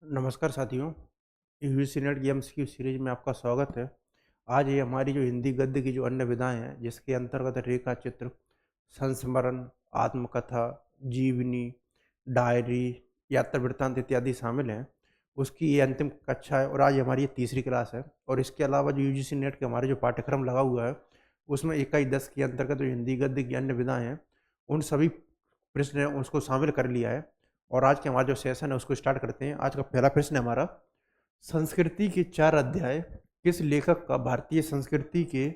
नमस्कार साथियों, UGC net की एमसीक्यू सीरीज में आपका स्वागत है। आज ये हमारी जो हिंदी गद्य की जो अन्य विधाएं हैं जिसके अंतर्गत रेखा चित्र, संस्मरण, आत्मकथा, जीवनी, डायरी, यात्रा वृत्तांत इत्यादि शामिल हैं। उसकी ये अंतिम कक्षा है और आज हमारी ये तीसरी क्लास है। और इसके अलावा जो यूजीसी नेट के हमारे जो पाठ्यक्रम लगा हुआ है उसमें इकाई 10 के अंतर्गत जो हिंदी गद्य की अन्य विधाएं हैं उन सभी प्रश्न हैं उसको शामिल कर लिया है। और आज के हमारा जो सेशन है उसको स्टार्ट करते हैं। आज का पहला प्रश्न है हमारा, संस्कृति के 4 अध्याय किस लेखक का भारतीय संस्कृति के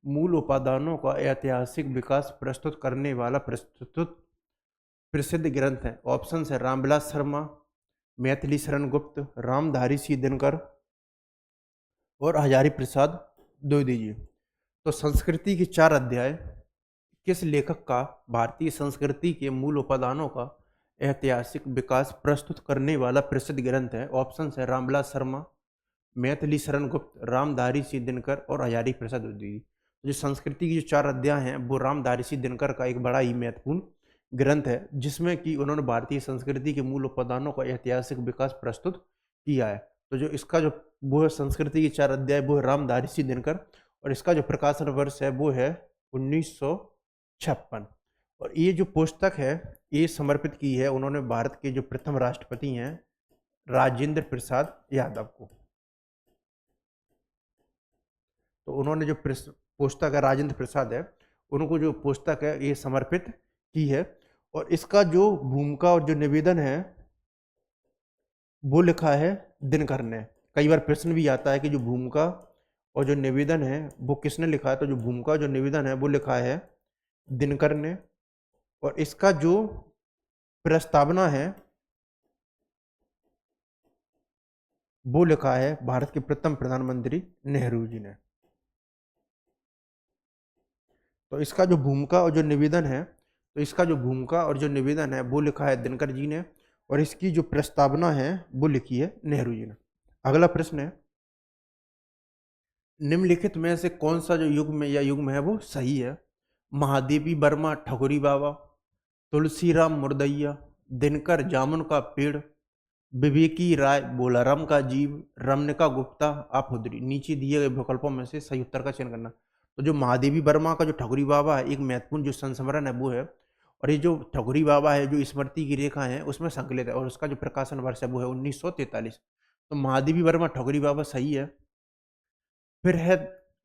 मूल उपादानों का ऐतिहासिक विकास प्रस्तुत करने वाला प्रस्तुत प्रसिद्ध ग्रंथ है? ऑप्शन है रामविलास शर्मा, मैथिली शरण गुप्त, रामधारी सिंह दिनकर और हजारी प्रसाद द्विवेदी जी। तो संस्कृति के 4 अध्याय किस लेखक का भारतीय संस्कृति के मूल उपादानों का ऐतिहासिक विकास प्रस्तुत करने वाला प्रसिद्ध ग्रंथ है? ऑप्शन है रामविलास शर्मा, मैथिली शरण गुप्त, रामधारी सिंह दिनकर और हजारी प्रसाद द्विवेदी। जो संस्कृति की जो 4 अध्याय हैं वो रामधारी सिंह दिनकर का एक बड़ा ही महत्वपूर्ण ग्रंथ है जिसमें कि उन्होंने भारतीय संस्कृति के मूल उपादानों का ऐतिहासिक विकास प्रस्तुत किया है। तो जो इसका जो वो है संस्कृति के 4 अध्याय वो है रामधारी सिंह दिनकर और इसका जो प्रकाशन वर्ष है वो है 1956। और ये जो पुस्तक है ये समर्पित की है उन्होंने भारत के जो प्रथम राष्ट्रपति हैं राजेंद्र प्रसाद यादव को। तो उन्होंने जो पुस्तक है राजेंद्र प्रसाद है उनको जो पुस्तक है ये समर्पित की है। और इसका जो भूमिका और जो निवेदन है वो लिखा है दिनकर ने। कई बार प्रश्न भी आता है कि जो भूमिका और जो निवेदन है वो किसने लिखा है? तो जो भूमिका और जो निवेदन है वो लिखा है दिनकर ने। और इसका जो प्रस्तावना है वो लिखा है भारत के प्रथम प्रधानमंत्री नेहरू जी ने। तो इसका जो भूमिका और जो निवेदन है तो इसका जो भूमिका और जो निवेदन है वो लिखा है दिनकर जी ने और इसकी जो प्रस्तावना है वो लिखी है नेहरू जी ने। अगला प्रश्न है, निम्नलिखित में से कौन सा जो युग्म या युग्म है वो सही है? महादेवी वर्मा ठकुरी बाबा, तुलसीराम मुर्दैया, दिनकर जामुन का पेड़, विवेकी राय बोलाराम का जीव, रमनिका गुप्ता आफुद्री। नीचे दिए गए विकल्पों में से सही उत्तर का चयन करना। तो जो महादेवी वर्मा का जो ठकुरी बाबा है एक महत्वपूर्ण जो संस्मरण है वो है। और ये जो ठकुरी बाबा है जो स्मृति की रेखा है उसमें संकलित है और उसका जो प्रकाशन वर्ष है वो है 1943। तो महादेवी वर्मा ठकुरी बाबा सही है। फिर है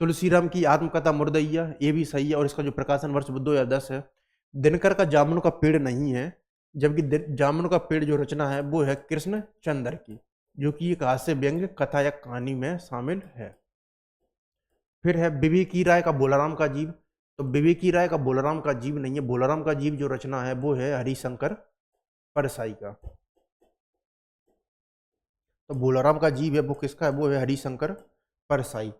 तुलसीराम की आत्मकथा मुर्दैया, ये भी सही है और इसका जो प्रकाशन वर्ष 2010 है। दिनकर का जामुन का पेड़ नहीं है जबकि जामुन का पेड़ जो रचना है वो है कृष्ण चंद्र की जो कि एक हास्य व्यंग्य कथा या कहानी में शामिल है। फिर है विवेकी राय का बोलाराम का जीव। तो विवेकी राय का बोलाराम का जीव नहीं है, बोलाराम का जीव जो रचना है वो है हरिशंकर परसाई का। तो बोलाराम का जीव है वो किसका है? वो है हरिशंकर परसाई।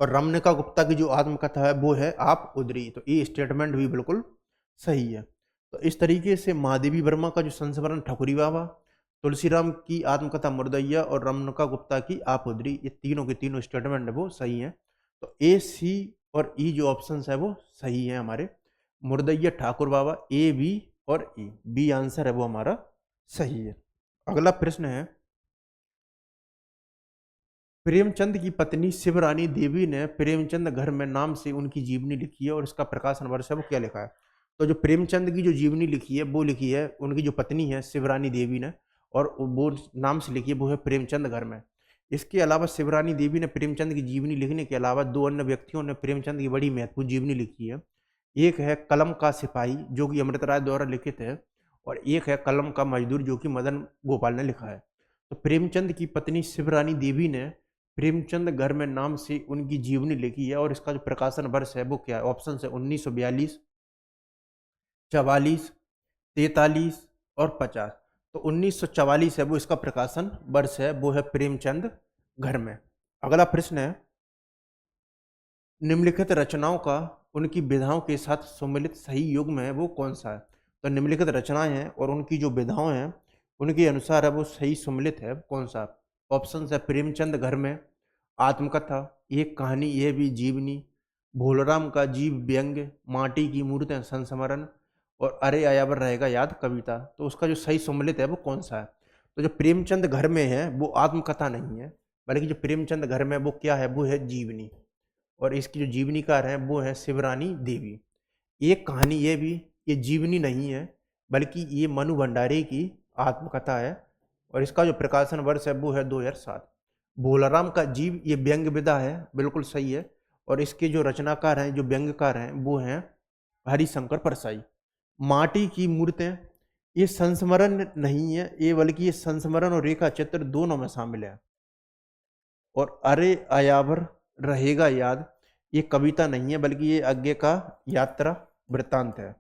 और रमनिका गुप्ता की जो आत्मकथा है वो है आप उदरी। तो ये स्टेटमेंट भी बिल्कुल सही है। तो इस तरीके से महादेवी वर्मा का जो संस्मरण ठकुरी बाबा, तुलसीराम की आत्मकथा मुर्दैया और रमनिका गुप्ता की आप उदरी, ये तीनों के तीनों स्टेटमेंट है वो सही है। तो ए सी और ई जो ऑप्शन है वो सही है हमारे। मुर्दैया ठाकुर बाबा ए बी और ई, बी आंसर है वो हमारा सही है। अगला प्रश्न है, प्रेमचंद की पत्नी शिवरानी देवी ने प्रेमचंद घर में नाम से उनकी जीवनी लिखी है और इसका प्रकाशन वर्ष है वो क्या लिखा है? तो जो प्रेमचंद की जो जीवनी लिखी है वो लिखी है उनकी जो पत्नी है शिवरानी देवी ने और वो नाम से लिखी है वो है प्रेमचंद घर में। इसके अलावा शिवरानी देवी ने प्रेमचंद की जीवनी लिखने के अलावा 2 अन्य व्यक्तियों ने प्रेमचंद की बड़ी महत्वपूर्ण जीवनी लिखी है। एक है कलम का सिपाही जो कि अमृत राय द्वारा लिखित है और एक है कलम का मजदूर जो कि मदन गोपाल ने लिखा है। तो प्रेमचंद की पत्नी शिवरानी देवी ने प्रेमचंद घर में नाम से उनकी जीवनी लिखी है और इसका जो प्रकाशन वर्ष है वो क्या है? ऑप्शन है 1942, 44, 43 और 50। तो 1944 है वो इसका प्रकाशन वर्ष है वो है प्रेमचंद घर में। अगला प्रश्न है, निम्नलिखित रचनाओं का उनकी विधाओं के साथ सम्मिलित सही युग्म है वो कौन सा है? तो निम्नलिखित रचनाएं हैं और उनकी जो विधाओं हैं उनके अनुसार है वो सही सम्मिलित है कौन सा? ऑप्शन है प्रेमचंद घर में, आत्मकथा, एक कहानी यह भी जीवनी, भोलराम का जीव व्यंग्य, माटी की मूर्तें संस्मरण और अरे आयावर रहेगा याद कविता। तो उसका जो सही सम्मिलित है वो कौन सा है? तो जो प्रेमचंद घर में है वो आत्मकथा नहीं है, बल्कि जो प्रेमचंद घर में वो क्या है, वो है जीवनी। और इसकी जो जीवनीकार है वो है शिवरानी देवी। एक कहानी ये भी, ये जीवनी नहीं है, बल्कि ये मनु भंडारी की आत्मकथा है। और इसका जो प्रकाशन वर्ष है वो है 2007। भोलाराम का जीव ये व्यंग्य विधा है, बिल्कुल सही है। और इसके जो रचनाकार हैं, जो व्यंग्यकार हैं, वो हैं हरिशंकर परसाई। माटी की मूर्तें, ये संस्मरण नहीं है ये, बल्कि ये संस्मरण और रेखा चित्र दोनों में शामिल है। और अरे अयावर रहेगा याद, ये कविता नहीं है, बल्कि ये आगे का यात्रा वृत्तांत है।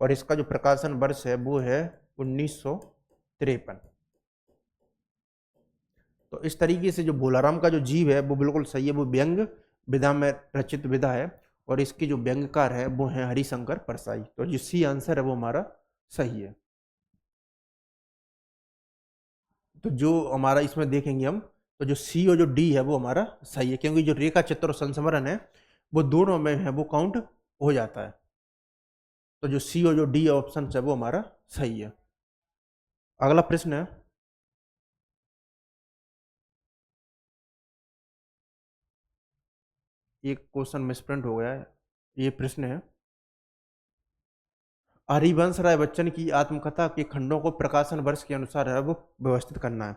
और इसका जो प्रकाशन वर्ष है वो है 1953। तो इस तरीके से जो भोलाराम का जो जीव है वो बिल्कुल सही है, वो व्यंग विधा में रचित विधा है। और इसके जो व्यंग्यकार है वो है हरिशंकर परसाई। तो जो सी आंसर है वो हमारा सही है। तो जो हमारा इसमें देखेंगे हम, तो जो सी और जो डी है वो हमारा सही है, क्योंकि जो रेखा चित्र और संस्मरण है वो दोनों में है, वो काउंट हो जाता है। तो जो सी और जो डी ऑप्शन है वो हमारा सही है। अगला प्रश्न है, एक क्वेश्चन मिसप्रिंट हो गया है। ये प्रश्न है, हरिवंश राय बच्चन की आत्मकथा के खंडों को प्रकाशन वर्ष के अनुसार है वो व्यवस्थित करना है।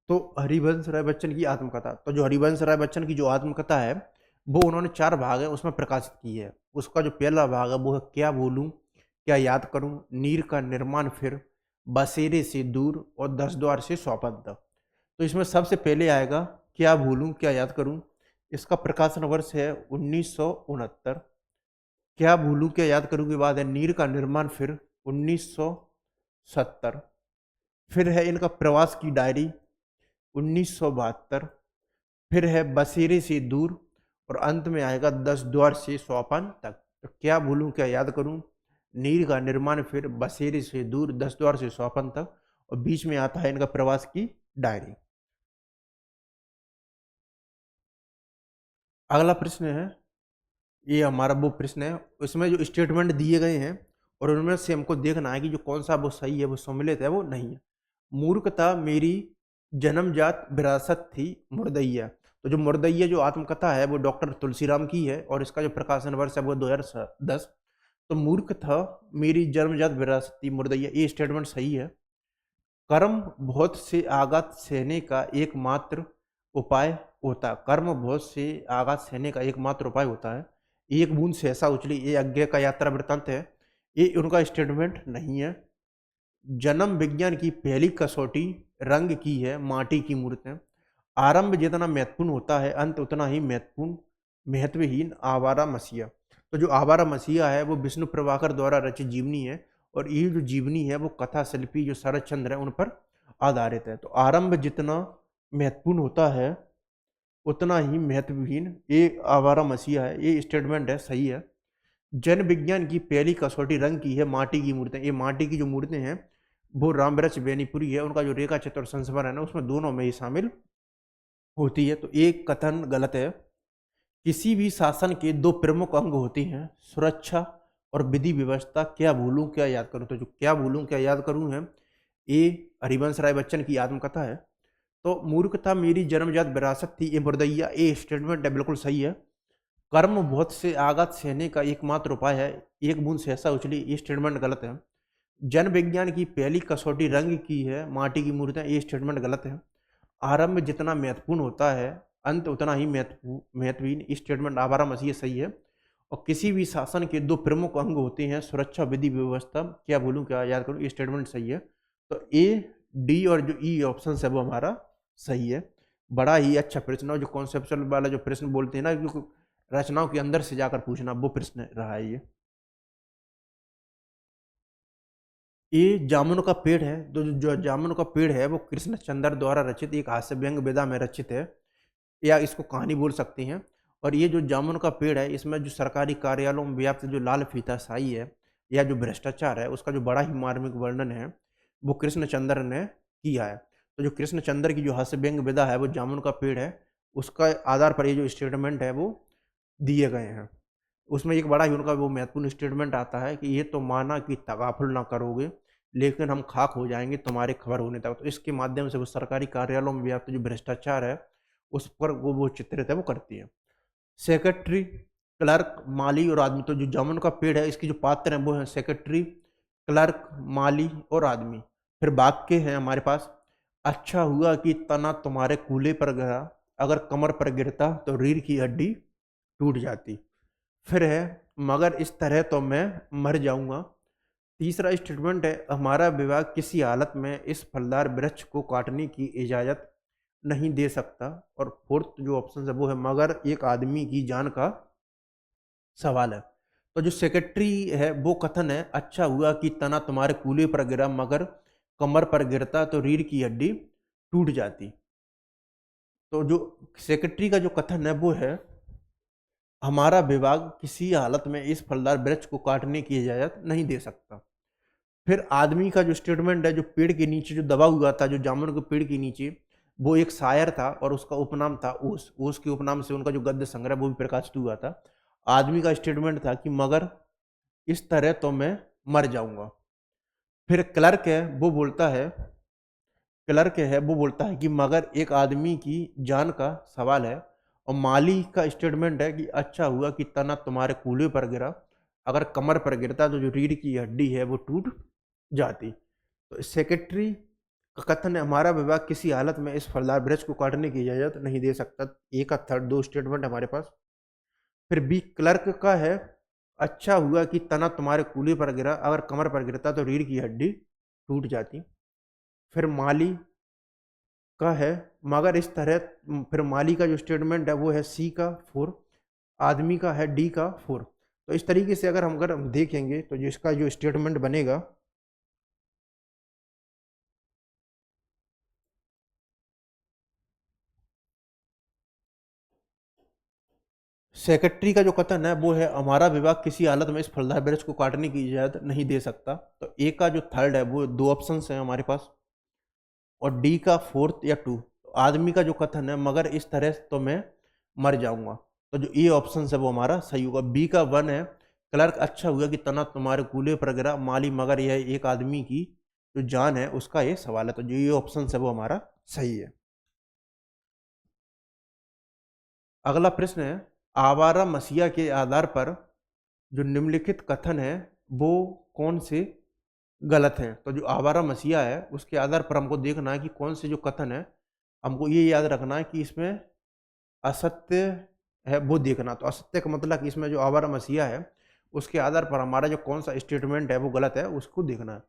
तो हरिवंश राय बच्चन की आत्मकथा, तो जो हरिवंश राय बच्चन की जो आत्मकथा है वो उन्होंने 4 भाग है उसमें प्रकाशित की है। उसका जो पहला भाग है वो है क्या भूलूं क्या याद करूं, नीर का निर्माण फिर, बसेरे से दूर और 10 द्वार से स्वपन तक। तो इसमें सबसे पहले आएगा क्या भूलूं क्या याद करूं। इसका प्रकाशन वर्ष है 1969। क्या भूलूं क्या याद करूं के बाद है नीर का निर्माण फिर 1970। फिर है इनका प्रवास की डायरी 1972। फिर है बसेरे से दूर, और अंत में आएगा 10 द्वार से सोपान तक। तो क्या भूलूं क्या याद करूं, नीर का निर्माण फिर, बसेरे से दूर, 10 द्वार से सोपान तक, और बीच में आता है इनका प्रवास की डायरी। अगला प्रश्न है, ये हमारा वो प्रश्न है, उसमें जो स्टेटमेंट दिए गए हैं और उनमें से हमको देखना है कि जो कौन सा वो सही है, वो सम्मिलित है, वो नहीं है। मूर्खता मेरी जन्मजात विरासत थी मुर्दैया। तो जो मुर्दैया जो आत्मकथा है वो डॉक्टर तुलसीराम की है, और इसका जो प्रकाशन वर्ष है वो 2010। तो मूर्खता मेरी जन्मजात विरासत थी मुर्दैया, ये स्टेटमेंट सही है। कर्म बहुत से आघात सहने का एकमात्र उपाय होता है। कर्म बहुत से आघात सहने का एकमात्र उपाय होता है। एक बूंद सहसा उछली, ये आज्ञा का यात्रा वृत्तांत है, ये उनका स्टेटमेंट नहीं है। जन्म विज्ञान की पहली कसौटी रंग की है माटी की मूर्तें। आरंभ जितना महत्वपूर्ण होता है, अंत उतना ही महत्वपूर्ण महत्वहीन आवारा मसीहा। तो जो आवारा मसीहा है वो विष्णु प्रभाकर द्वारा रचित जीवनी है, और ये जो जीवनी है वो कथा शिल्पी जो शरद चंद्र है उन पर आधारित है। तो आरंभ जितना महत्वपूर्ण होता है उतना ही महत्वहीन ये आवारा मसीहा है, ये स्टेटमेंट है, सही है। जन विज्ञान की पहली कसौटी रंग की है माटी की मूर्तें। ये माटी की जो मूर्तें हैं वो रामवृक्ष बेनीपुरी है, उनका जो रेखा चित्र और संस्मरण है ना उसमें दोनों में ही शामिल होती है। तो एक कथन गलत है। किसी भी शासन के 2 प्रमुख अंग होते हैं, सुरक्षा और विधि व्यवस्था। क्या भूलूं क्या याद करूं, तो जो क्या भूलूं क्या याद करूं है ये हरिवंश राय बच्चन की आत्मकथा है। तो मूर्खता मेरी जन्मजात विरासत थी, ये मुर्दैया, ये स्टेटमेंट है, बिल्कुल सही है। कर्म बहुत से आघात सहने का एकमात्र उपाय है, एक बूंद सहसा उछली, ये स्टेटमेंट गलत है। जन विज्ञान की पहली कसौटी रंग की है माटी की मूर्तियां, ये स्टेटमेंट गलत है। आरंभ जितना महत्वपूर्ण होता है, अंत उतना ही महत्वहीन, स्टेटमेंट आवारा मसीह सही है। और किसी भी शासन के 2 प्रमुख अंग होते हैं, सुरक्षा विधि व्यवस्था। क्या बोलूं क्या याद करूं, ये स्टेटमेंट सही है। तो ए डी और जो ई ऑप्शन है वो हमारा सही है। बड़ा ही अच्छा प्रश्न है, जो कॉन्सेप्चुअल वाला जो प्रश्न बोलते हैं ना, क्योंकि रचनाओं के अंदर से जाकर पूछना, वो प्रश्न रहा है ये। ये जामुन का पेड़ है, तो जो जामुन का पेड़ है वो कृष्ण चंद्र द्वारा रचित एक हास्य व्यंग विधा में रचित है, या इसको कहानी बोल सकते हैं। और ये जो जामुन का पेड़ है इसमें जो सरकारी कार्यालयों में व्याप्त जो लाल फीताशाही है या जो भ्रष्टाचार है उसका जो बड़ा ही मार्मिक वर्णन है वो कृष्णचंद्र ने किया है। तो जो कृष्णचंद्र की जो हास्य व्यंग विधा है वो जामुन का पेड़ है, उसका आधार पर ये जो स्टेटमेंट है वो दिए गए हैं। उसमें एक बड़ा ही उनका वो महत्वपूर्ण स्टेटमेंट आता है कि ये तो माना कि तगाफुल ना करोगे, लेकिन हम खाक हो जाएंगे तुम्हारे खबर होने तक। तो इसके माध्यम से वो सरकारी कार्यालयों में व्याप्त जो भ्रष्टाचार है उस पर वो चित्रित है वो करती है। सेक्रेटरी, क्लर्क, माली और आदमी। तो जो जामुन का पेड़ है इसके जो पात्र हैं वो है सेक्रेटरी, क्लर्क, माली और आदमी। फिर वाक्य है हमारे पास, अच्छा हुआ कि तना तुम्हारे कूल्हे पर गिरा, अगर कमर पर गिरता तो रीढ़ की हड्डी टूट जाती। फिर है, मगर इस तरह तो मैं मर जाऊंगा। तीसरा स्टेटमेंट है, हमारा विभाग किसी हालत में इस फलदार वृक्ष को काटने की इजाजत नहीं दे सकता। और फोर्थ जो ऑप्शन है वो है, मगर एक आदमी की जान का सवाल है। तो जो सेक्रेटरी है वो कथन है, अच्छा हुआ कि तना तुम्हारे कूल्हे पर गिरा, मगर कमर पर गिरता तो रीढ़ की हड्डी टूट जाती। तो जो सेक्रेटरी का जो कथन है वो है, हमारा विभाग किसी हालत में इस फलदार वृक्ष को काटने की इजाजत नहीं दे सकता। फिर आदमी का जो स्टेटमेंट है, जो पेड़ के नीचे जो दबा हुआ था, जो जामुन के पेड़ के नीचे, वो एक शायर था और उसका उपनाम था ओस। ओस के उपनाम से उनका जो गद्य संग्रह वो भी प्रकाशित हुआ था। आदमी का स्टेटमेंट था कि मगर इस तरह तो मैं मर जाऊंगा। फिर क्लर्क है वो बोलता है कि मगर एक आदमी की जान का सवाल है। और माली का स्टेटमेंट है कि अच्छा हुआ कि तना तुम्हारे कूल्हे पर गिरा, अगर कमर पर गिरता तो जो रीढ़ की हड्डी है वो टूट जाती। तो सेक्रेटरी का कथन है, हमारा विभाग किसी हालत में इस फलदार वृक्ष को काटने की इजाजत नहीं दे सकता। ए का थर्ड दो स्टेटमेंट हमारे पास। फिर बी क्लर्क का है, अच्छा हुआ कि तना तुम्हारे कूल्हे पर गिरा, अगर कमर पर गिरता तो रीढ़ की हड्डी टूट जाती। फिर माली का है, मगर इस तरह। फिर माली का जो स्टेटमेंट है वो है सी का 4। आदमी का है डी का 4। तो इस तरीके से अगर हम देखेंगे तो जिसका जो स्टेटमेंट बनेगा, सेक्रेटरी का जो कथन है वो है, हमारा विभाग किसी हालत में इस फलदार वृक्ष को काटने की इजाजत नहीं दे सकता। तो ए का जो थर्ड है वो दो ऑप्शन है हमारे पास, और डी का फोर्थ या 2। आदमी का जो कथन है, मगर इस तरह तो मैं मर जाऊंगा, तो जो ए ऑप्शन है वो हमारा सही होगा। बी का 1 है, क्लर्क अच्छा हुआ कि तना तुम्हारे कूल्हे पर गिरा, माली मगर यह एक आदमी की जो जान है उसका ये सवाल है। तो जो ये ऑप्शन है वो हमारा सही है। अगला प्रश्न है, आवारा मसीहा के आधार पर जो निम्नलिखित कथन है वो कौन से गलत है। तो जो आवारा मसीहा है उसके आधार पर हमको देखना है कि कौन से जो कथन है, हमको ये याद रखना है कि इसमें असत्य है वो देखना। तो असत्य का मतलब कि इसमें जो आवारा मसीहा है उसके आधार पर हमारा जो कौन सा स्टेटमेंट है वो गलत है उसको देखना है।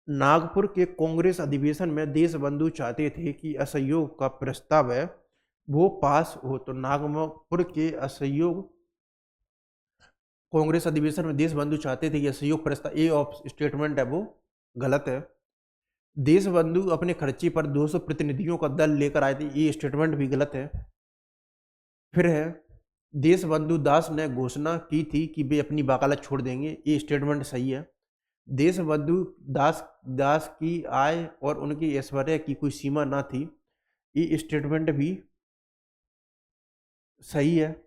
नागपुर के कांग्रेस अधिवेशन में देशबंधु चाहते थे कि असहयोग का प्रस्ताव है वो पास हो। तो नागपुर के असहयोग कांग्रेस अधिवेशन में देशबंधु चाहते थे कि असहयोग प्रस्ताव, ए ऑफ स्टेटमेंट है वो गलत है। देशबंधु अपने खर्चे पर 200 प्रतिनिधियों का दल लेकर आए थे, ये स्टेटमेंट भी गलत है। फिर है, देशबंधु दास ने घोषणा की थी कि वे अपनी वकालत छोड़ देंगे, ये स्टेटमेंट सही है। देशबंधु दास दास की आय और उनकी ऐश्वर्य की कोई सीमा ना थी, ये स्टेटमेंट भी सही है।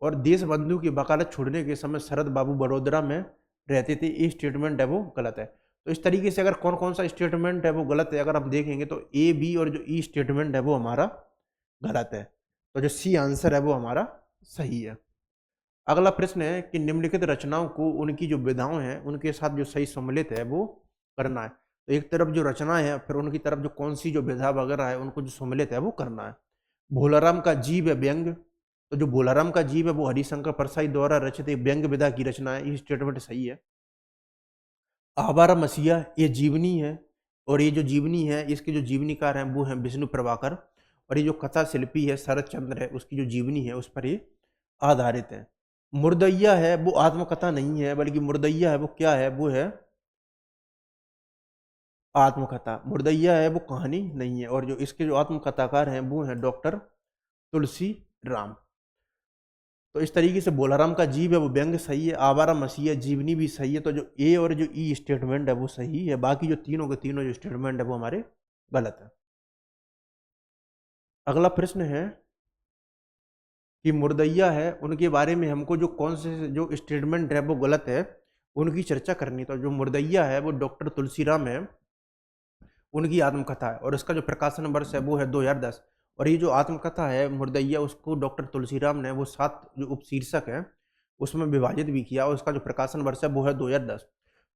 और देशबंधु की वकालत छोड़ने के समय शरद बाबू बड़ोदरा में रहते थे, ये स्टेटमेंट है वो गलत है। तो इस तरीके से अगर कौन कौन सा स्टेटमेंट है वो गलत है अगर हम देखेंगे तो ए बी और जो ई स्टेटमेंट है वो हमारा गलत है। तो जो सी आंसर है वो हमारा सही है। अगला प्रश्न है कि निम्नलिखित रचनाओं को उनकी जो विधाओं हैं उनके साथ जो सही सम्मिलित है वो करना है। तो एक तरफ जो रचनाएं हैं फिर उनकी तरफ जो कौन सी जो विधा वगैरह है उनको जो सम्मिलित है वो करना है। भोलाराम का जीव है व्यंग। तो जो भोलाराम का जीव है वो हरिशंकर परसाई द्वारा रचित एक व्यंग विधा की रचना है, ये स्टेटमेंट सही है। आवारा मसीहा ये जीवनी है, और ये जो जीवनी है इसके जो जीवनीकार हैं वो हैं विष्णु प्रभाकर। और ये जो कथा शिल्पी है शरद चंद्र है, उसकी जो जीवनी है उस पर ये आधारित है। मुर्दैया है वो आत्मकथा नहीं है, बल्कि मुर्दैया है वो क्या है, वो है आत्मकथा। मुर्दैया है वो कहानी नहीं है। और जो इसके जो आत्मकथाकार हैं वो हैं डॉक्टर तुलसी राम। तो इस तरीके से बोलाराम का जीव है वो व्यंग सही है, आवारा मसीहा जीवनी भी सही है। तो जो ए और जो ई स्टेटमेंट है वो सही है, बाकी जो तीनों के तीनों जो स्टेटमेंट है वो हमारे गलत है। अगला प्रश्न है कि मुर्दैया है उनके बारे में हमको जो कौन से जो स्टेटमेंट है वो गलत है उनकी चर्चा करनी। तो जो मुर्दैया है वो डॉक्टर तुलसीराम है, उनकी आत्मकथा है और इसका जो प्रकाशन वर्ष है वो है 2010। और ये जो आत्मकथा है मुर्दैया, उसको डॉक्टर तुलसीराम ने वो 7 जो उपशीर्षक हैं उसमें विभाजित भी किया और उसका जो प्रकाशन वर्ष है वो है 2010।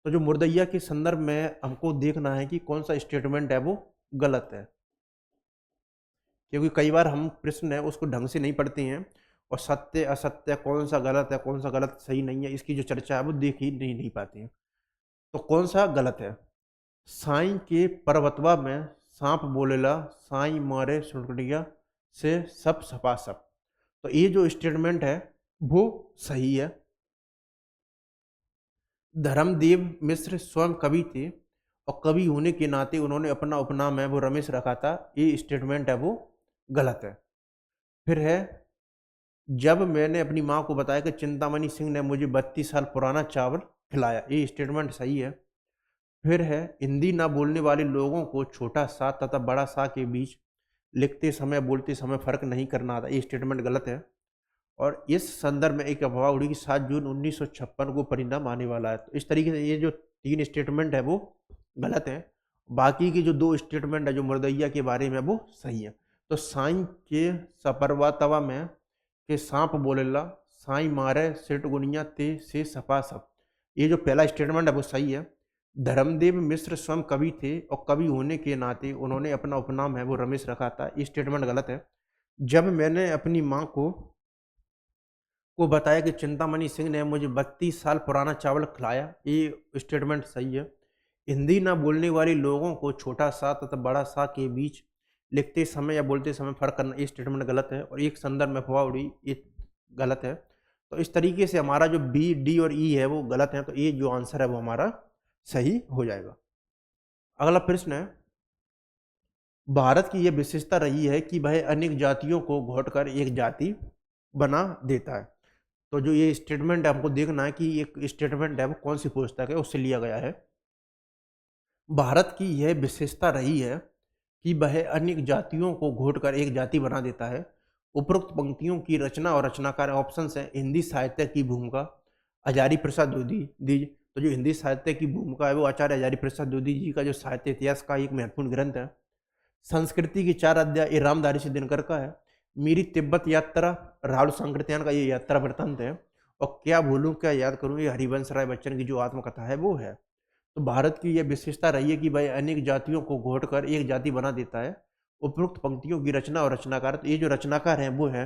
तो जो मुर्दैया के संदर्भ में हमको देखना है कि कौन सा स्टेटमेंट है वो गलत है, क्योंकि कई बार हम प्रश्न है उसको ढंग से नहीं पढ़ते हैं और सत्य असत्य, कौन सा गलत है कौन सा गलत सही नहीं है, इसकी जो चर्चा है वो देख ही नहीं पाते हैं। तो कौन सा गलत है? साईं के पर्वतवा में सांप बोलेला, साईं मारे सुनकड़िया से सब सपा सब। तो ये जो स्टेटमेंट है वो सही है। धर्मदेव मिश्र स्वयं कवि थे और कवि होने के नाते उन्होंने अपना उपनाम है वो रमेश रखा था, ये स्टेटमेंट है वो गलत है। फिर है, जब मैंने अपनी माँ को बताया कि चिंतामणि सिंह ने मुझे 32 साल पुराना चावल खिलाया, ये स्टेटमेंट सही है। फिर है, हिंदी ना बोलने वाले लोगों को छोटा सा तथा बड़ा सा के बीच लिखते समय बोलते समय फर्क नहीं करना आता, ये स्टेटमेंट गलत है। और इस संदर्भ में एक अफवाह उड़ी कि 7 जून 1956 को परिणाम आने वाला है। तो इस तरीके से ये जो 3 स्टेटमेंट है वो गलत है। बाकी की जो 2 स्टेटमेंट है जो मुर्दैया के बारे में वो सही है। तो साईं के सपरवा में के सांप बोलेला, साईं मारे सिट गुनिया ते से सपा सप, ये जो पहला स्टेटमेंट है वो सही है। धर्मदेव मिश्र स्वयं कवि थे और कवि होने के नाते उन्होंने अपना उपनाम है वो रमेश रखा था, ये स्टेटमेंट गलत है। जब मैंने अपनी माँ को बताया कि चिंतामणि सिंह ने मुझे 32 साल पुराना चावल खिलाया, ये स्टेटमेंट सही है। हिंदी ना बोलने वाले लोगों को छोटा सा तथा बड़ा सा के बीच लिखते समय या बोलते समय फर्क करना, ये स्टेटमेंट गलत है। और एक संदर्भ में अफवाह उड़ी, ये गलत है। तो इस तरीके से हमारा जो बी डी और ई है वो गलत है, तो ये जो आंसर है वो हमारा सही हो जाएगा। अगला प्रश्न है, भारत की यह विशेषता रही है कि वह अनेक जातियों को घोटकर एक जाति बना देता है। तो जो ये स्टेटमेंट है हमको देखना है कि एक स्टेटमेंट है वो कौन सी पुस्तक है उससे लिया गया है। भारत की यह विशेषता रही है कि वह अनेक जातियों को घोटकर एक जाति बना देता है। उपरोक्त पंक्तियों की रचना और रचनाकार ऑप्शन है हिंदी साहित्य की भूमिका आचार्य प्रसाद द्विवेदी। तो जो हिंदी साहित्य की भूमिका है वो आचार्य आचार्य प्रसाद द्विवेदी जी का जो साहित्य इतिहास का एक महत्वपूर्ण ग्रंथ है। संस्कृति के 4 अध्याय ये रामधारी सिद्दीनकर का है। मेरी तिब्बत यात्रा राहुल सांकृत्यायन का ये यात्रा वृत्तांत है। और क्या भूलूं क्या याद करूं ये हरिवंश राय बच्चन की जो आत्मकथा है वो है। तो भारत की यह विशेषता रही है कि वह अनेक जातियों को घोटकर एक जाति बना देता है। उपरोक्त पंक्तियों की रचना और रचनाकार, तो ये जो रचनाकार हैं वो है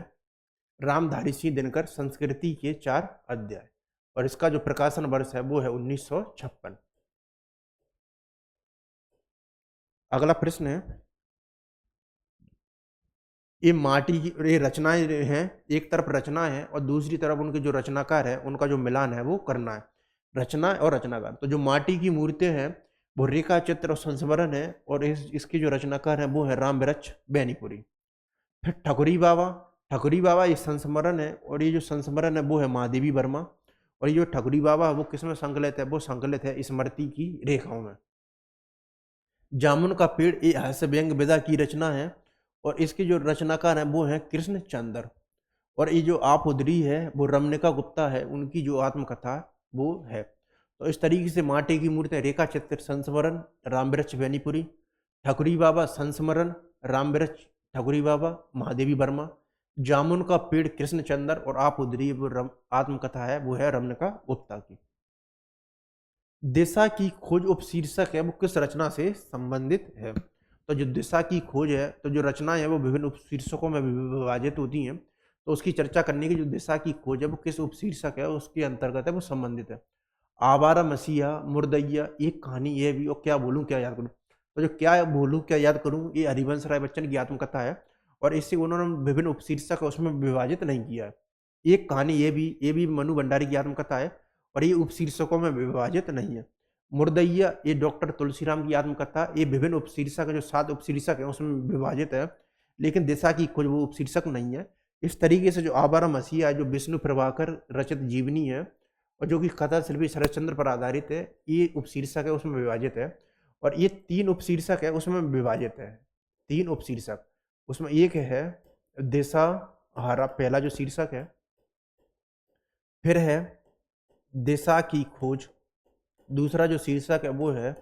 रामधारी सिंह दिनकर, संस्कृति के 4 अध्याय। और इसका जो प्रकाशन वर्ष है वो है 1956। अगला प्रश्न है, ये माटी की ये रचनाएं हैं, एक तरफ रचना है और दूसरी तरफ उनके जो रचनाकार है उनका जो मिलान है वो करना है। रचना और रचनाकार, तो जो माटी की मूर्तियां हैं वो रेखा चित्र और संस्मरण है और इसके जो रचनाकार है वो है राम वृक्ष बैनीपुरी। फिर ठकुरी बाबा ये संस्मरण है और ये जो संस्मरण है वो है महादेवी वर्मा। और ये जो ठकुरी बाबा वो किसमें संकलित है? वो संकलित है स्मृति की रेखाओं में। जामुन का पेड़ ये हास्य व्यंग विधा की रचना है और इसके जो रचनाकार हैं वो हैं कृष्णचंद्र। और ये जो आप उदरी है वो रमनिका गुप्ता है, उनकी जो आत्मकथा वो है। तो इस तरीके से माटी की मूर्ति रेखा चित्र संस्मरण रामवृक्ष बैनीपुरी, ठकुरी बाबा संस्मरण रामवृक्ष ठकुरी बाबा महादेवी वर्मा, जामुन का पेड़ कृष्णचंद्र और आप उदरी वो आत्मकथा है वो है रमनिका गुप्ता की। दिशा की खोज उपशीर्षक है वो किस रचना से संबंधित है? तो जो दिशा की खोज है तो जो रचना है वो विभिन्न उपशीर्षकों में विभाजित होती हैं। तो उसकी चर्चा करने की जो दिशा की खोज है वो किस उपशीर्षक है उसके अंतर्गत है वो संबंधित है। आवारा मसीहा, मुर्दैया, एक कहानी, ये भी, और क्या बोलूं क्या याद करूं। तो जो क्या बोलूं क्या याद करूं ये हरिवंश राय बच्चन की आत्मकथा है और इससे उन्होंने विभिन्न उपशीर्षक उसमें विभाजित नहीं किया है। एक कहानी ये भी मनु भंडारी की आत्मकथा है और ये उपशीर्षकों में विभाजित नहीं है। मुर्दैया ये डॉक्टर तुलसीराम की आत्मकथा, ये विभिन्न उपशीर्षक है, जो 7 उपशीर्षक है उसमें विभाजित है, लेकिन दिशा की खोज वो उपशीर्षक नहीं है। इस तरीके से जो आवारा मसीहा है जो विष्णु प्रभाकर रचित जीवनी है और जो कि कथा शिल्पी शरदचंद्र पर आधारित है, ये उपशीर्षक है उसमें विभाजित है। और ये 3 उपशीर्षक है उसमें विभाजित है। 3 उपशीर्षक उसमें एक है दिशा हारा, पहला जो शीर्षक है। फिर है दिशा की खोज दूसरा जो शीर्षक है वो है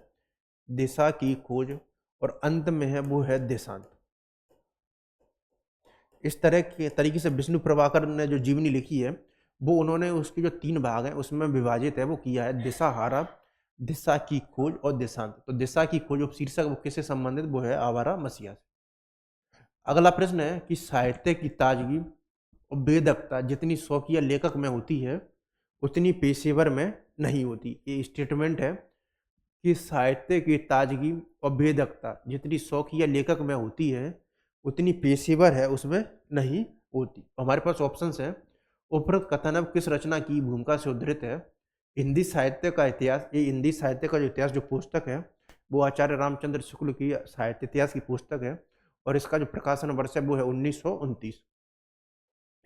दिशा की खोज, और अंत में है वो है देशांत। इस तरह के तरीके से विष्णु प्रभाकर ने जो जीवनी लिखी है वो उन्होंने उसके जो 3 भाग हैं उसमें विभाजित है, वो किया है दिशाहारा, दिशा की खोज और देशांत। तो दिशा की खोज जो शीर्षक वो किससे संबंधित, वो है आवारा मसीहा से। अगला प्रश्न है कि साहित्य की ताजगी और वेदकता जितनी शौकिया लेखक में होती है उतनी पेशेवर में नहीं होती। ये स्टेटमेंट है कि साहित्य की ताजगी और वेदकता जितनी शौकिया लेखक में होती है उतनी पेशेवर है उसमें नहीं होती। हमारे पास ऑप्शंस हैं। उपरोक्त कथन अब किस रचना की भूमिका से उद्धृत है। हिंदी साहित्य का इतिहास, ये हिंदी साहित्य का जो इतिहास जो पुस्तक है वो आचार्य रामचंद्र शुक्ल की साहित्य इतिहास की पुस्तक है, और इसका जो प्रकाशन वर्ष है वो है 1929।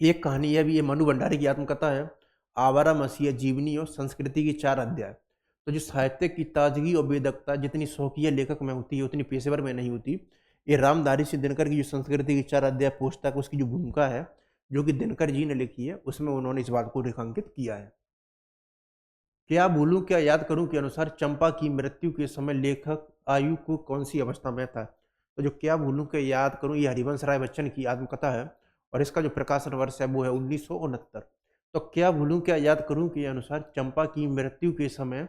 एक कहानी है भी, ये मनु भंडारी की आत्मकथा है, आवारा मसीहा जीवनी और संस्कृति की 4 अध्याय। तो जो साहित्य की ताजगी और वेदकता जितनी शौकिया लेखक में होती है उतनी पेशेवर में नहीं होती। ये रामधारी सिंह दिनकर की जो संस्कृति की 4 अध्याय पुस्तक, उसकी जो भूमिका है जो कि दिनकर जी ने लिखी है, उसमें उन्होंने इस बात को रेखांकित किया है। क्या भूलूं क्या याद करूं के अनुसार चंपा की मृत्यु के समय लेखक आयु को कौन सी अवस्था में था। तो जो क्या भूलूं क्या याद करूं, ये हरिवंश राय बच्चन की आत्मकथा है, और इसका जो प्रकाशन वर्ष है वो है 1969। तो क्या भूलूं क्या याद करूं के अनुसार चंपा की मृत्यु के समय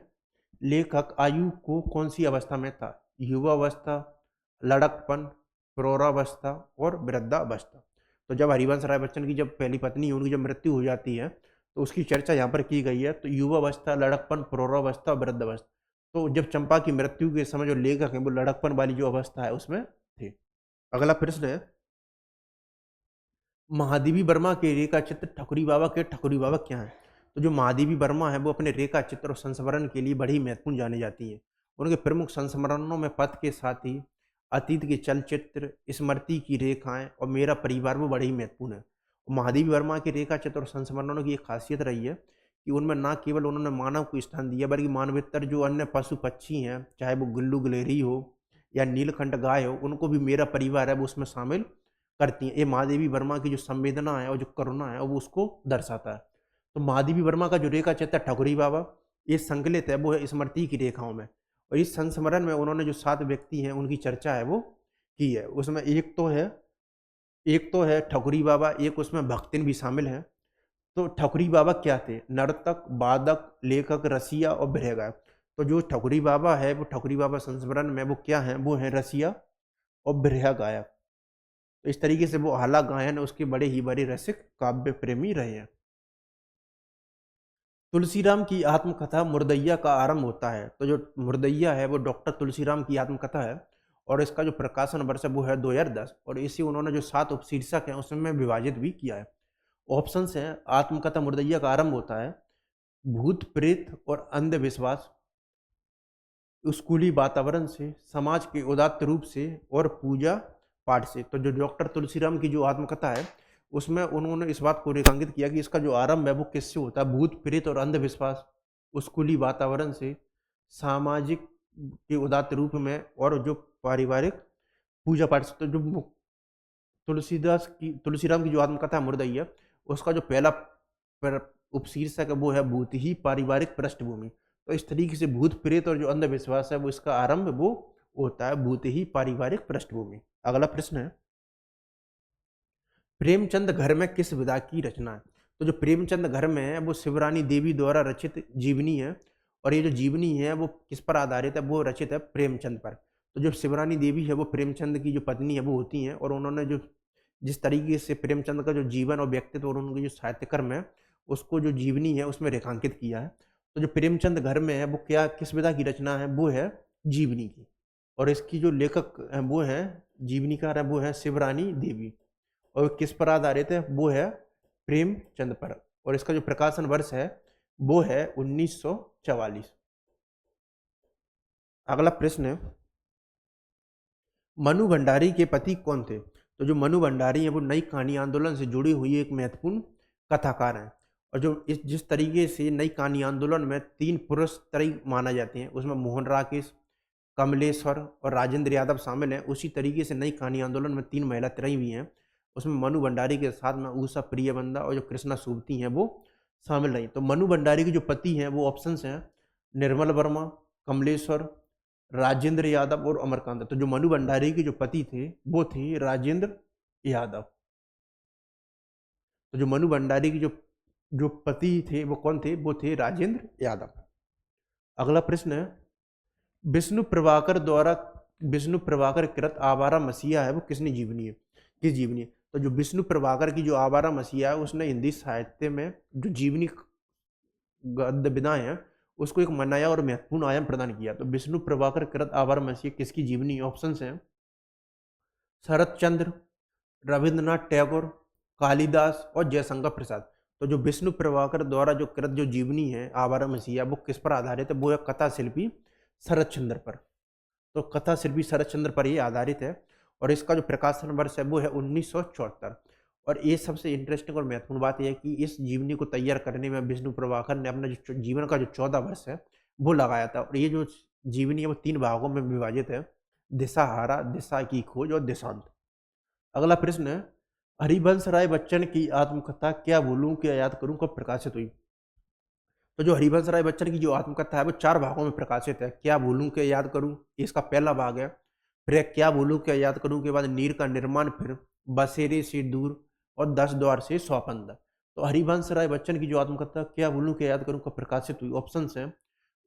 लेखक आयु को कौन सी अवस्था में था। युवावस्था, लड़कपन, प्रौढ़ावस्था और वृद्धावस्था। तो जब हरिवंश राय बच्चन की जब पहली पत्नी उनकी जब मृत्यु हो जाती है तो उसकी चर्चा यहाँ पर की गई है। तो युवावस्था, लड़कपन, प्रौढ़ावस्था, वृद्धावस्था। तो जब चंपा की मृत्यु के समय जो लेखक है वो लड़कपन वाली जो अवस्था है उसमें थे। अगला प्रश्न है, महादेवी वर्मा के रेखा चित्र ठकुरी बाबा के ठकुरी बाबा क्या है। तो जो महादेवी वर्मा है वो अपने रेखा चित्र और संस्मरण के लिए बड़ी महत्वपूर्ण जानी जाती है। उनके प्रमुख संस्मरणों में पथ के साथी, अतीत के चलचित्र, स्मृति की रेखाएं और मेरा परिवार वो बड़े ही महत्वपूर्ण है। और महादेवी वर्मा के रेखा चित्र और संस्मरणों की एक खासियत रही है कि उनमें न केवल उन्होंने मानव को स्थान दिया बल्कि मानवेतर जो अन्य पशु पक्षी हैं, चाहे वो गुल्लू गुलेरी हो या नीलकंठ गाय हो, उनको भी मेरा परिवार है वो उसमें शामिल करती हैं। ये महादेवी वर्मा की जो संवेदना है और जो करुणा है वो उसको दर्शाता है। तो महादेवी वर्मा का जो रेखा चित्र ठकुरी बाबा, ये संकलित है वो है स्मृति की रेखाओं में, और इस संस्मरण में उन्होंने जो 7 व्यक्ति हैं उनकी चर्चा है वो की है। उसमें एक तो है ठकुरी बाबा, एक उसमें भक्तिन भी शामिल है। तो ठकुरी बाबा क्या थे, नर्तक, वादक, लेखक, रसिया और गृह गायक। तो जो ठकुरी बाबा है वो ठकुरी बाबा संस्मरण में वो क्या है, वो है रसिया और गृह गायक। तो इस तरीके से वो हाला गायन उसके बड़े ही बड़े रसिक काव्य प्रेमी रहे हैं। तुलसीराम की आत्मकथा मुर्दैया का आरंभ होता है। तो जो मुर्दैया है वो डॉक्टर तुलसीराम की आत्मकथा है, और इसका जो प्रकाशन वर्ष है वो है 2010, और इसे उन्होंने जो 7 उपशीर्षक हैं उसमें विभाजित भी किया है। ऑप्शंस हैं, आत्मकथा मुर्दैया का आरंभ होता है भूत प्रेत और अंधविश्वास, स्कूली वातावरण से, समाज के उदात्त रूप से और पूजा पाठ से। तो जो डॉक्टर तुलसीराम की जो आत्मकथा है उसमें उन्होंने इस बात को रेखांकित किया कि इसका जो आरंभ है वो किससे होता है, भूत प्रेत और अंधविश्वास, स्कूली वातावरण से, सामाजिक के उदात्त रूप में और जो पारिवारिक पूजा पाठ से। तो जो तुलसीराम की जो आत्मकथा मुर्दैया, उसका जो पहला उपशीर्षक है वो है भूत ही पारिवारिक पृष्ठभूमि। तो इस तरीके से भूत प्रेत और जो अंधविश्वास है वो इसका आरंभ वो होता है भूत ही पारिवारिक पृष्ठभूमि। अगला प्रश्न है, प्रेमचंद घर में किस विधा की रचना है। तो जो प्रेमचंद घर में है वो शिवरानी देवी द्वारा रचित जीवनी है, और ये जो जीवनी है वो किस पर आधारित है, वो रचित है प्रेमचंद पर। तो जो शिवरानी देवी है वो प्रेमचंद की जो पत्नी है वो होती हैं, और उन्होंने जो जिस तरीके से प्रेमचंद का जो जीवन और व्यक्तित्व और उनके जो साहित्य कर्म है उसको जो जीवनी है उसमें रेखांकित किया है। तो जो प्रेमचंद घर में है वो क्या किस विधा की रचना है, वो है जीवनी की, और इसकी जो लेखक है वो है जीवनीकार है वो है शिवरानी देवी, और किस पर आधारित है, वो है प्रेमचंद पर, और इसका जो प्रकाशन वर्ष है वो है 1944। अगला प्रश्न है, मनु भंडारी के पति कौन थे। तो जो मनु भंडारी है वो नई कहानी आंदोलन से जुड़ी हुई एक महत्वपूर्ण कथाकार हैं, और जो जिस तरीके से नई कहानी आंदोलन में 3 पुरुष तरह माना जाते हैं उसमें मोहन राकेश, कमलेश्वर और राजेंद्र यादव शामिल हैं, उसी तरीके से नई कहानी आंदोलन में 3 महिला तरह भी हैं। उसमें मनु भंडारी के साथ में उषा प्रियबंदा और जो कृष्णा सुबती हैं वो शामिल रही। तो मनु भंडारी के जो पति हैं वो ऑप्शंस हैं, निर्मल वर्मा, कमलेश्वर, राजेंद्र यादव और अमरकांत। तो जो मनु भंडारी के जो पति थे वो थे राजेंद्र यादव। तो जो मनु भंडारी की जो जो पति थे वो कौन थे? वो थे राजेंद्र यादव। अगला प्रश्न है, विष्णु प्रभाकर द्वारा विष्णु प्रभाकर कृत आवारा मसीहा है वो किसने जीवनी है? किस जीवनी है? तो जो विष्णु प्रभाकर की जो आवारा मसीहा है उसने हिंदी साहित्य में जो जीवनी गद्य विधाएं हैं उसको एक नया और महत्वपूर्ण आयाम प्रदान किया। तो विष्णु प्रभाकर कृत आवारा मसीहा किसकी जीवनी? ऑप्शन हैं शरत चंद्र, रविंद्रनाथ टैगोर, कालिदास और जयशंकर प्रसाद। तो जो विष्णु प्रभाकर द्वारा जो कृत जो जीवनी है आवारा मसीहा वो किस पर आधारित है? वो है कथा शिल्पी शरत चंद्र पर। तो कथा शिल्पी शरत चंद्र पर ये आधारित है और इसका जो प्रकाशन वर्ष है वो है 1974। और ये सबसे इंटरेस्टिंग और महत्वपूर्ण बात यह है कि इस जीवनी को तैयार करने में विष्णु प्रभाकर ने अपना जो जीवन का जो 14 वर्ष है वो लगाया था। और ये जो जीवनी है वो 3 भागों में विभाजित है, दिशाहारा, दिशा की खोज और देशांत। अगला प्रश्न है, हरिवंश राय बच्चन की आत्मकथा क्या भूलूं क्या याद करूं कब प्रकाशित हुई? तो जो हरिवंश राय बच्चन की जो आत्मकथा है वो 4 भागों में प्रकाशित है। क्या भूलूं क्या याद करूं इसका पहला भाग है। फिर क्या भूलूं क्या याद करूं के बाद नीर का निर्माण, फिर बसेरे से दूर और 10 द्वार से सौपंद। तो हरिवंश राय बच्चन की जो आत्मकथा क्या भूलूं क्या याद करूं कब प्रकाशित हुई? ऑप्शन है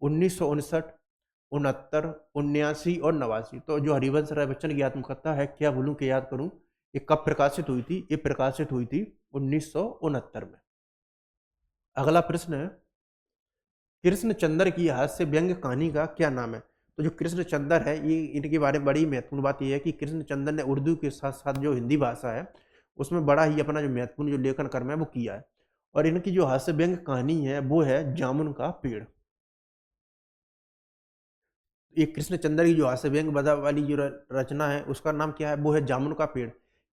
1959, 69, 79 और 89। तो जो हरिवंश राय बच्चन की आत्मकथा है क्या भूलूं क्या याद करूं ये कब प्रकाशित हुई थी? ये प्रकाशित हुई थी 1969 में। अगला प्रश्न है, कृष्णचंद्र की हास्य व्यंग्य कहानी का क्या नाम है? तो जो कृष्णचंद्र है ये इनके बारे में बड़ी महत्वपूर्ण बात यह है कि कृष्णचंद्र ने उर्दू के साथ साथ जो हिंदी भाषा है उसमें बड़ा ही अपना जो महत्वपूर्ण जो लेखन कर्म है वो किया है। और इनकी जो हास्य व्यंग्य कहानी है वो है जामुन का पेड़। ये कृष्णचंद्र की जो हास्य व्यंग्य बदा वाली जो रचना है उसका नाम क्या है? वो है जामुन का पेड़।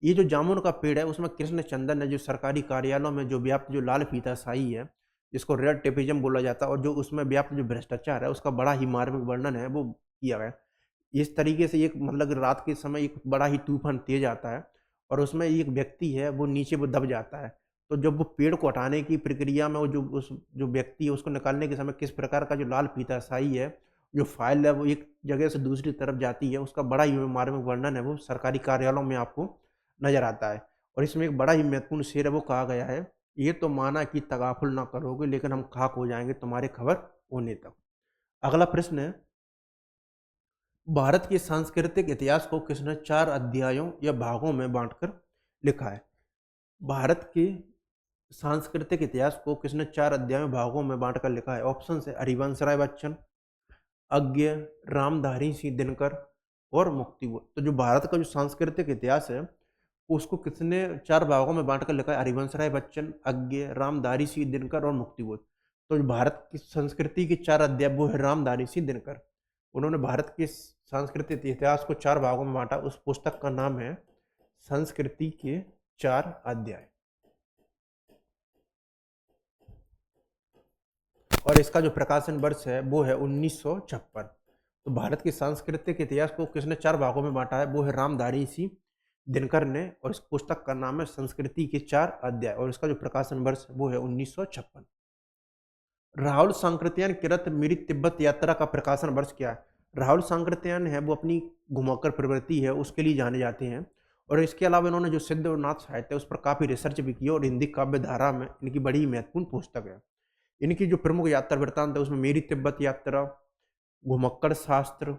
ये जो जामुन का पेड़ है उसमें कृष्णचंद्र ने जो सरकारी कार्यालयों में जो व्याप्त जो लाल फीताशाही है जिसको रेड टेपिज्म बोला जाता है और जो उसमें व्याप्त जो भ्रष्टाचार है उसका बड़ा ही मार्मिक वर्णन है वो किया गया। इस तरीके से एक मतलब रात के समय एक बड़ा ही तूफान तेज आता है और उसमें एक व्यक्ति है वो नीचे वो दब जाता है। तो जब वो पेड़ को हटाने की प्रक्रिया में वो जो उस जो व्यक्ति है उसको निकालने के समय किस प्रकार का जो लाल फीताशाही है जो फाइल है वो एक जगह से दूसरी तरफ जाती है उसका बड़ा ही मार्मिक वर्णन है वो सरकारी कार्यालयों में आपको नजर आता है। और इसमें एक बड़ा ही महत्वपूर्ण शेर है वो कहा गया है, ये तो माना कि तगाफुल ना करोगे लेकिन हम खाक हो जाएंगे तुम्हारे खबर होने तक। अगला प्रश्न है, भारत के सांस्कृतिक इतिहास को किसने 4 अध्यायों या भागों में बांटकर लिखा है? भारत के सांस्कृतिक इतिहास को किसने 4 अध्यायों भागों में बांटकर लिखा है? ऑप्शन है हरिवंश राय बच्चन, अज्ञ, रामधारी सिंह दिनकर और मुक्तिबोध। तो जो भारत का जो सांस्कृतिक इतिहास है उसको किसने 4 भागों में बांटकर लिखा है? हरिवंश राय बच्चन, अज्ञ, रामधारी सिंह दिनकर और मुक्तिबोध। तो जो भारत की संस्कृति के 4 अध्याय वो है रामधारी सिंह दिनकर। उन्होंने भारत के सांस्कृतिक इतिहास को 4 भागों में बांटा। उस पुस्तक का नाम है संस्कृति के 4 अध्याय और इसका जो प्रकाशन वर्ष है वो है 1956। तो भारत के सांस्कृतिक इतिहास को किसने 4 भागों में बांटा है? वो है रामधारी सिंह दिनकर ने और इस पुस्तक का नाम है संस्कृति के 4 अध्याय और इसका जो प्रकाशन वर्ष वो है 1956। राहुल सांकृत्यायन कृत मेरी तिब्बत यात्रा का प्रकाशन वर्ष क्या है? राहुल सांकृत्यायन है वो अपनी घुमाकर प्रवृत्ति है उसके लिए जाने जाते हैं और इसके अलावा इन्होंने जो सिद्ध और नाथ साहित्य है उस पर काफी रिसर्च भी की और हिंदी काव्य धारा में इनकी बड़ी महत्वपूर्ण पुस्तक है। इनकी जो प्रमुख यात्रा वृत्तांत है उसमें मेरी तिब्बत यात्रा, घुमक्कड़ शास्त्र,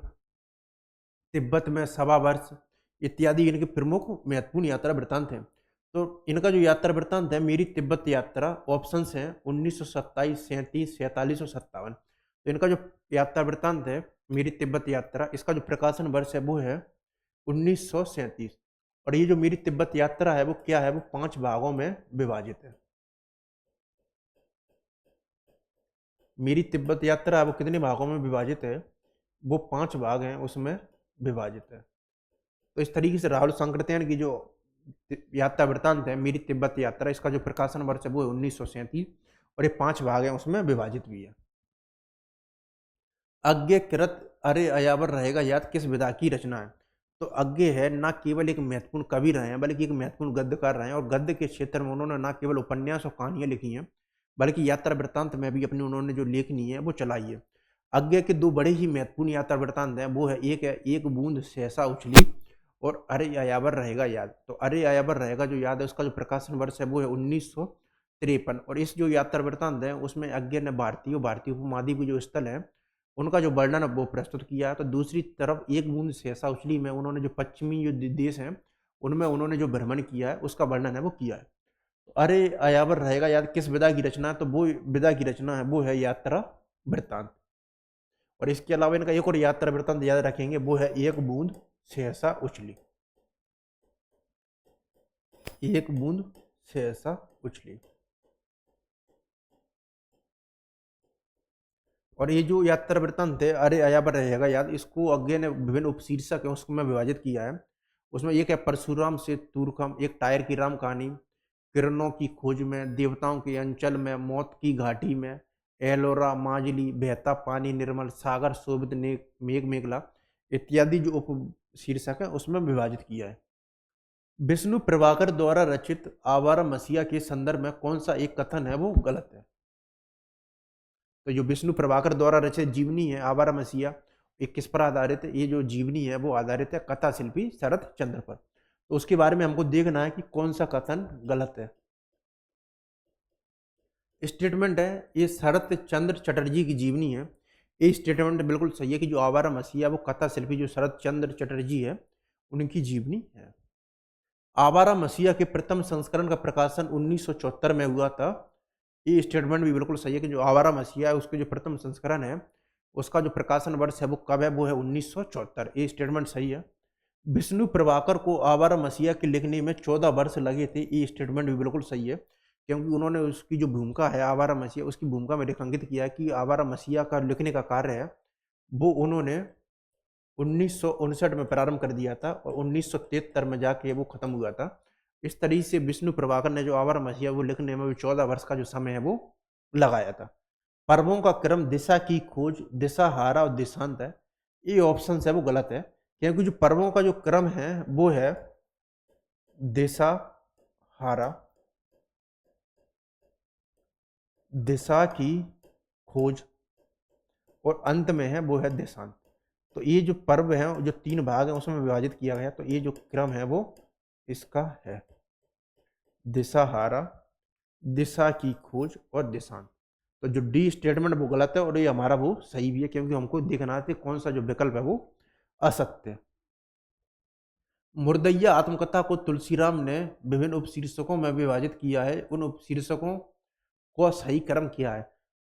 तिब्बत में 1.25 वर्ष इत्यादि इनके प्रमुख महत्वपूर्ण यात्रा वृत्तांत हैं। तो इनका जो यात्रा वृत्तांत है मेरी तिब्बत यात्रा, ऑप्शंस हैं 1927, 37, 47 और 57। तो इनका जो यात्रा वृत्तांत है मेरी तिब्बत यात्रा इसका जो प्रकाशन वर्ष है वो है 1937। और ये जो मेरी तिब्बत यात्रा है वो क्या है? वो 5 भागों में विभाजित है। मेरी तिब्बत यात्रा वो कितने भागों में विभाजित है? वो 5 भाग हैं उसमें विभाजित है। तो इस तरीके से राहुल सांकृत्यायन की जो यात्रा वृत्तांत है मेरी तिब्बत यात्रा इसका जो प्रकाशन वर्ष है वो है 1937 और ये 5 भाग हैं उसमें विभाजित भी है। अज्ञे कृत अरे अयावर रहेगा याद किस विधा की रचना है? तो अज्ञे है ना केवल एक महत्वपूर्ण कवि रहे हैं बल्कि एक महत्वपूर्ण गद्यकार रहे हैं और गद्य के क्षेत्र में उन्होंने ना केवल उपन्यास और कहानियां लिखी हैं बल्कि यात्रा वृत्तांत में भी अपनी उन्होंने जो लेखनी है वो चलाई है। आज्ञा के दो बड़े ही महत्वपूर्ण यात्रा वृत्तांत हैं, वो है एक बूंद सहसा उछली और अरे आयावर रहेगा याद। तो अरे आयावर रहेगा जो याद है, उसका जो प्रकाशन वर्ष है वो है 1953। और इस जो यात्रा वृत्तांत है उसमें आज्ञा ने भारतीय उपमहाद्वीप के जो स्थल है उनका जो वर्णन है वो प्रस्तुत किया है। तो दूसरी तरफ एक बूंद सहसा उछली में उन्होंने जो पश्चिमी जो देश हैं उनमें उन्होंने जो भ्रमण किया है उसका वर्णन है वो किया है। तो अरे आयावर रहेगा याद किस विधा की रचना है, तो वो विधा की रचना है वो है यात्रा वृत्तांत। और इसके अलावा इनका एक और यात्रा वृत्तांत याद रखेंगे, वो है एक बूंद सहसा उछली। एक बूंद सहसा उछली। और ये जो यात्रा वृत्तांत है अरे आयावर रहेगा याद, इसको आगे ने विभिन्न उपशीर्षक है उसको मैं विभाजित किया है। उसमें एक है परशुराम से तुरखम, एक टायर की राम कहानी, किरणों की खोज में, देवताओं के अंचल में, मौत की घाटी में, एलोरा, माजली, बहता पानी निर्मल, सागर शोभित मेघ मेघला इत्यादि जो उप शीर्षक है उसमें विभाजित किया है। विष्णु प्रभाकर द्वारा रचित आवारा मसीहा के संदर्भ में कौन सा एक कथन है वो गलत है। तो जो विष्णु प्रभाकर द्वारा रचित जीवनी है आवारा मसीहा, ये किस पर आधारित है, ये जो जीवनी है वो आधारित है कथा शिल्पी शरद चंद्र पर। तो उसके बारे में हमको देखना है कि कौन सा कथन गलत है। स्टेटमेंट है ये शरद चंद्र चटर्जी की जीवनी है, ये स्टेटमेंट बिल्कुल सही है कि जो आवारा मसीहा वो कथा शिल्पी जो शरद चंद्र चटर्जी है उनकी जीवनी है। आवारा मसीहा के प्रथम संस्करण का प्रकाशन 1974 में हुआ था, ये स्टेटमेंट भी बिल्कुल सही है कि जो आवारा मसीहा है उसके जो प्रथम संस्करण है उसका जो प्रकाशन वर्ष है वो कब है, वो है 1974। ये स्टेटमेंट सही है। विष्णु प्रभाकर को आवारा मसीहा के लिखने में 14 वर्ष लगे थे, ये स्टेटमेंट भी बिल्कुल सही है क्योंकि उन्होंने उसकी जो भूमिका है आवारा मसीहा उसकी भूमिका में रेखांकित किया है कि आवारा मसीहा का लिखने का कार्य है वो उन्होंने 1959 में प्रारंभ कर दिया था और 1973 में जाके वो खत्म हुआ था। इस तरीके से विष्णु प्रभाकर ने जो आवारा मसीहा वो लिखने में 14 वर्ष का जो समय है वो लगाया था। पर्वों का क्रम दिशा की खोज, दिशा हारा और दिशांत है, ये ऑप्शन है वो गलत है क्योंकि जो पर्वों का जो क्रम है वो है दिशा हारा, दिशा की खोज और अंत में है वो है दिशांत। तो ये जो पर्व है जो 3 भाग है उसमें विभाजित किया गया, तो ये जो क्रम है वो इसका है दिशा हारा, दिशा की खोज और दिशांत। तो जो डी स्टेटमेंट वो गलत है और ये हमारा वो सही भी है क्योंकि हमको देखना है कौन सा जो विकल्प है वो असत्य है। मुर्दैया आत्मकथा को तुलसीराम ने विभिन्न उपशीर्षकों में विभाजित किया है, उन उपशीर्षकों को सही क्रम क्या है।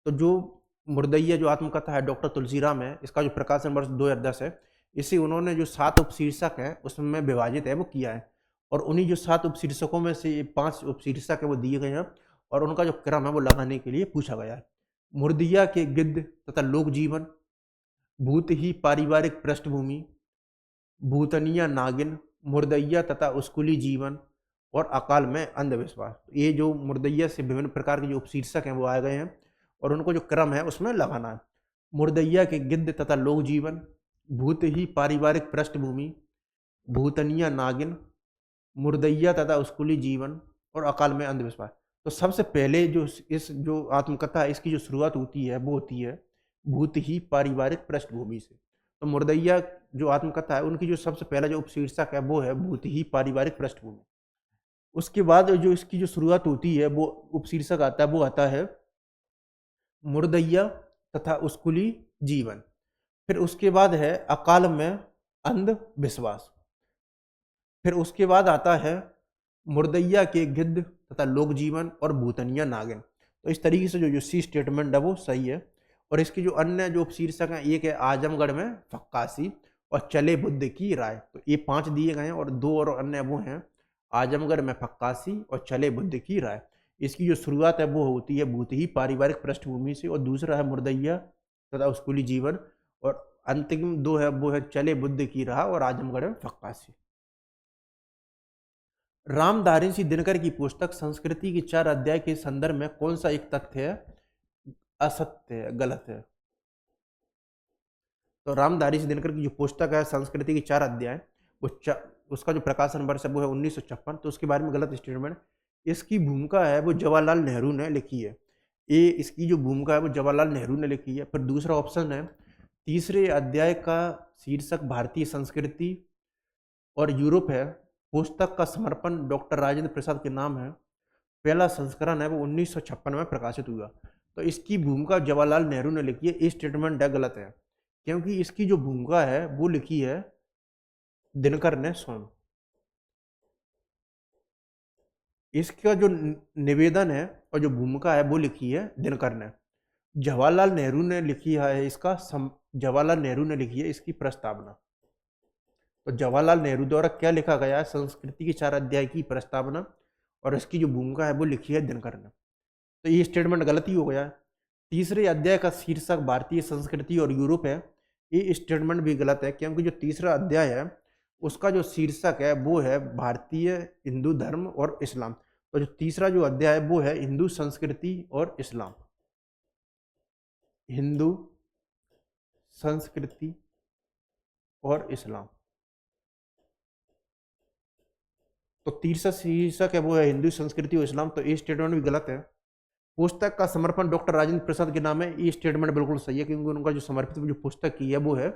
तो जो मुर्दैया जो आत्मकथा है डॉक्टर तुलसीराम है, इसका जो प्रकाशन वर्ष 2010 है, इसे उन्होंने जो 7 उपशीर्षक है उसमें विभाजित है वो किया है और उन्हीं जो 7 उपशीर्षकों में से 5 उपशीर्षक है वो दिए गए हैं और उनका जो क्रम है वो लगाने के लिए पूछा गया है। मुर्दिया के गिद्ध तथा लोक जीवन, भूत ही पारिवारिक पृष्ठभूमि, भूतनिया नागिन, मुर्दैया तथा स्कूली जीवन और अकाल में अंधविश्वास। ये जो मुर्दैया से विभिन्न प्रकार के जो उपशीर्षक हैं वो आए गए हैं और उनको जो क्रम है उसमें लगाना है। मुर्दैया के गिद्ध तथा लोक जीवन, भूत ही पारिवारिक पृष्ठभूमि, भूतनिया नागिन, मुर्दैया तथा स्कूली जीवन और अकाल में अंधविश्वास। तो सबसे पहले जो इस जो आत्मकथा है इसकी जो शुरुआत होती है वो होती है भूत ही पारिवारिक पृष्ठभूमि से। तो मुर्दैया जो आत्मकथा है उनकी जो सबसे पहला जो उपशीर्षक है वो है भूत ही पारिवारिक पृष्ठभूमि। उसके बाद जो इसकी जो शुरुआत होती है वो उपशीर्षक आता है वो आता है मुर्दैया तथा स्कूली जीवन। फिर उसके बाद है अकाल में अंधविश्वास। फिर उसके बाद आता है मुर्दैया के गिद्ध तथा लोक जीवन और भूतनिया नागिन। तो इस तरीके से जो सी स्टेटमेंट है वो सही है। और इसकी जो अन्य जो उपशीर्षक हैं एक है आजमगढ़ में फक्कासी और चले बुद्ध की राय। तो ये 5 दिए गए हैं और 2 और अन्य वो हैं आजमगढ़ में फक्कासी और चले बुद्ध की राय। इसकी जो शुरुआत है वो होती है भूत ही पारिवारिक पृष्ठभूमि से और दूसरा है मुर्दैया तथा स्कूली जीवन और अंतिम 2 है वो है चले बुद्ध की राह और आजमगढ़ में फक्कासी। रामधारी सिंह दिनकर की पुस्तक संस्कृति के 4 अध्याय के संदर्भ में कौन सा एक तथ्य है असत्य है, गलत है। तो रामधारी सिंह दिनकर की जो पुस्तक है संस्कृति के 4 अध्याय उसका जो प्रकाशन वर्ष है वो है 1956। तो उसके बारे में गलत स्टेटमेंट। इसकी भूमिका है वो जवाहरलाल नेहरू ने लिखी है। ये इसकी जो भूमिका है वो जवाहरलाल नेहरू ने लिखी है। फिर दूसरा ऑप्शन है, तीसरे अध्याय का शीर्षक भारतीय संस्कृति और यूरोप है। पुस्तक का समर्पण डॉक्टर राजेंद्र प्रसाद के नाम है। पहला संस्करण है वो 1956 में प्रकाशित हुआ। तो इसकी भूमिका जवाहरलाल नेहरू ने लिखी है। ये स्टेटमेंट है गलत है, क्योंकि इसकी जो भूमिका है वो लिखी है दिनकर ने स्वयं। इसका जो निवेदन है और जो भूमिका है वो लिखी है दिनकर ने। जवाहरलाल नेहरू ने लिखी है जवाहरलाल नेहरू ने लिखी है इसकी प्रस्तावना। तो जवाहरलाल नेहरू द्वारा क्या लिखा गया है, संस्कृति के 4 अध्याय की प्रस्तावना, और इसकी जो भूमिका है वो लिखी है दिनकर ने। तो ये स्टेटमेंट गलत ही हो गया है। तीसरे अध्याय का शीर्षक भारतीय संस्कृति और यूरोप है। ये स्टेटमेंट भी गलत है, क्योंकि जो तीसरा अध्याय है उसका जो शीर्षक है वो है भारतीय हिंदू धर्म और इस्लाम। तो जो तीसरा जो अध्याय है वो है हिंदू संस्कृति और इस्लाम। हिंदू संस्कृति और इस्लाम। तो तीसरा शीर्षक है वो है हिंदू संस्कृति और इस्लाम। तो ये स्टेटमेंट भी गलत है। पुस्तक का समर्पण डॉक्टर राजेंद्र प्रसाद के नाम है। ये स्टेटमेंट बिल्कुल सही है, क्योंकि उनका जो समर्पित जो पुस्तक की है वो है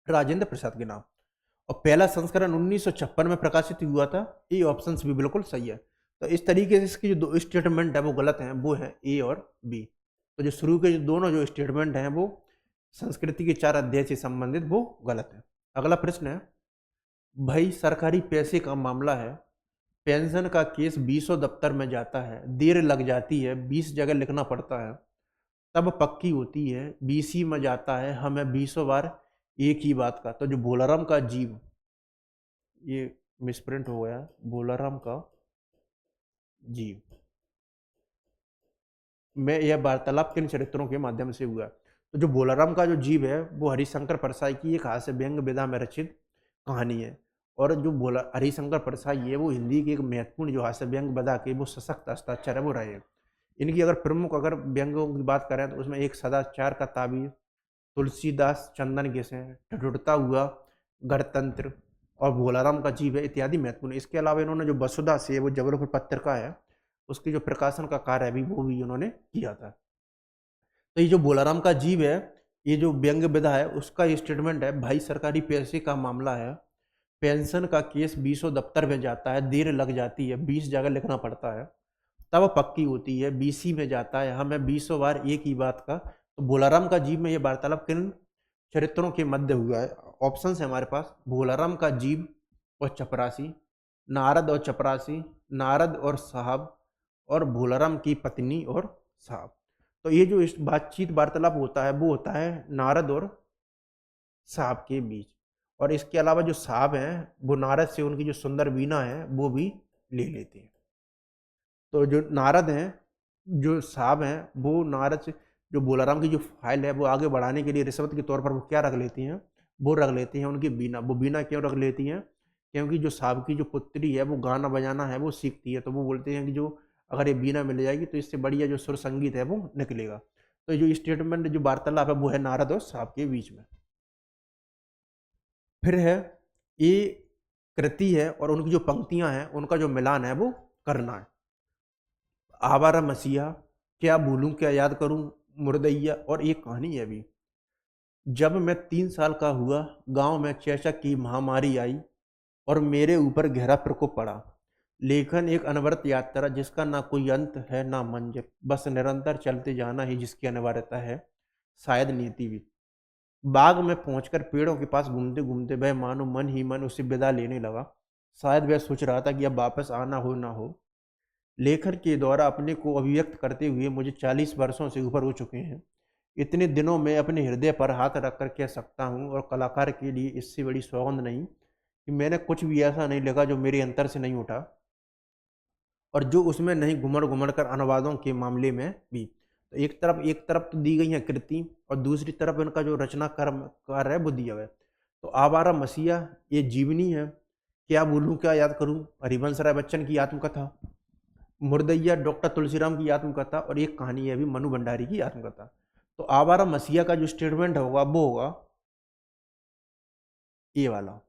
राजेंद्र प्रसाद के नाम। और पहला संस्करण 1956 में प्रकाशित हुआ था। ये ऑप्शन भी बिल्कुल सही है। तो इस तरीके से इसकी जो दो स्टेटमेंट है वो गलत हैं, वो है ए और बी। तो जो शुरू के जो दोनों जो स्टेटमेंट हैं वो संस्कृति के 4 अध्याय से संबंधित वो गलत है। अगला प्रश्न है, भाई सरकारी पैसे का मामला है, पेंशन का केस 20 दफ्तर में जाता है, देर लग जाती है, 20 जगह लिखना पड़ता है, तब पक्की होती है, 20 में जाता है हमें 20 बार एक ही बात का। तो जो बोलाराम का जीव, ये मिसप्रिंट हो गया, बोलाराम का जीव में यह वार्तालाप किन चरित्रों के माध्यम से हुआ। तो जो बोलाराम का जो जीव है वो हरिशंकर परसाई की एक हास्य व्यंग विधा में रचित कहानी है। और जो बोला हरिशंकर परसाई है वो हिंदी की एक महत्वपूर्ण जो हास्य व्यंग विधा के वो सशक्त हस्ताक्षर है वो रहे हैं। इनकी अगर प्रमुख अगर व्यंगों की बात करें तो उसमें एक सदाचार का ताबीर, तुलसीदास चंदन घिसे, ठठुरता हुआ, गणतंत्र और भोलाराम का जीव है इत्यादि महत्वपूर्ण। इसके अलावा इन्होंने जो वसुधा से वो जबलपुर पत्रिका है उसकी जो प्रकाशन का कार्य भी वो भी उन्होंने किया था। तो ये जो भोलाराम का जीव है, ये जो व्यंग विधा है उसका स्टेटमेंट है, भाई सरकारी पैसे का मामला है, पेंशन का केस 20 दफ्तर में जाता है, देर लग जाती है, 20 जगह लिखना पड़ता है, तब पक्की होती है, 20 में जाता है हमें 20 बार एक ही बात का। तो भोलाराम का जीव में ये वार्तालाप किन चरित्रों के मध्य हुआ है। ऑप्शन है हमारे पास, भोलाराम का जीव और चपरासी, नारद और चपरासी, नारद और साहब, और भोलाराम की पत्नी और साहब। तो ये जो इस बातचीत वार्तालाप होता है वो होता है नारद और साहब के बीच। और इसके अलावा जो साहब हैं वो नारद से उनकी जो सुंदर वीणा है वो भी ले लेते हैं। तो जो नारद हैं, जो साहब हैं, वो नारद से जो बोलाराम की जो फाइल है वो आगे बढ़ाने के लिए रिश्वत के तौर पर वो क्या रख लेती हैं, वो रख लेती हैं उनकी बीना। वो बीना क्यों रख लेती हैं, क्योंकि जो साहब की जो पुत्री है वो गाना बजाना है वो सीखती है। तो वो बोलते हैं कि जो अगर ये बीना मिल जाएगी तो इससे बढ़िया जो सुर संगीत है वो निकलेगा। तो जो स्टेटमेंट जो वार्तालाप है वो है नारद और साहब के बीच में। फिर है, ये कृति है और उनकी जो पंक्तियां हैं उनका जो मिलान है वो करना है। आवारा मसीहा, क्या भूलूं क्या याद करूं, मुर्दैया, और एक कहानी है अभी। जब मैं 3 साल का हुआ, गांव में चेचक की महामारी आई और मेरे ऊपर गहरा प्रकोप पड़ा। लेखन एक अनवरत यात्रा जिसका ना कोई अंत है ना मंजिल, बस निरंतर चलते जाना ही जिसकी अनिवार्यता है, शायद नीति भी। बाग में पहुंचकर पेड़ों के पास घूमते घूमते वह मानो मन ही मन उसे विदा लेने लगा। शायद वह सोच रहा था कि अब वापस आना हो ना हो। लेखन के द्वारा अपने को अभिव्यक्त करते हुए मुझे 40 वर्षों से ऊपर हो चुके हैं। इतने दिनों में अपने हृदय पर हाथ रखकर कह सकता हूँ, और कलाकार के लिए इससे बड़ी सौगंध नहीं, कि मैंने कुछ भी ऐसा नहीं लिखा जो मेरे अंतर से नहीं उठा, और जो उसमें नहीं घुमड़ घुमड़ कर अनुवादों के मामले में भी। तो एक तरफ तो दी गई है कृति और दूसरी तरफ इनका जो रचना कर्म कार्य है वो दिया हुआ है। तो आवारा मसीहा ये जीवनी है, क्या भूलूं क्या याद करूं हरिवंश राय बच्चन की आत्मकथा, मुर्दैया डॉक्टर तुलसीराम की आत्मकथा, और एक कहानी है अभी मनु भंडारी की आत्मकथा। तो आवारा मसीहा का जो स्टेटमेंट होगा वो होगा ये वाला।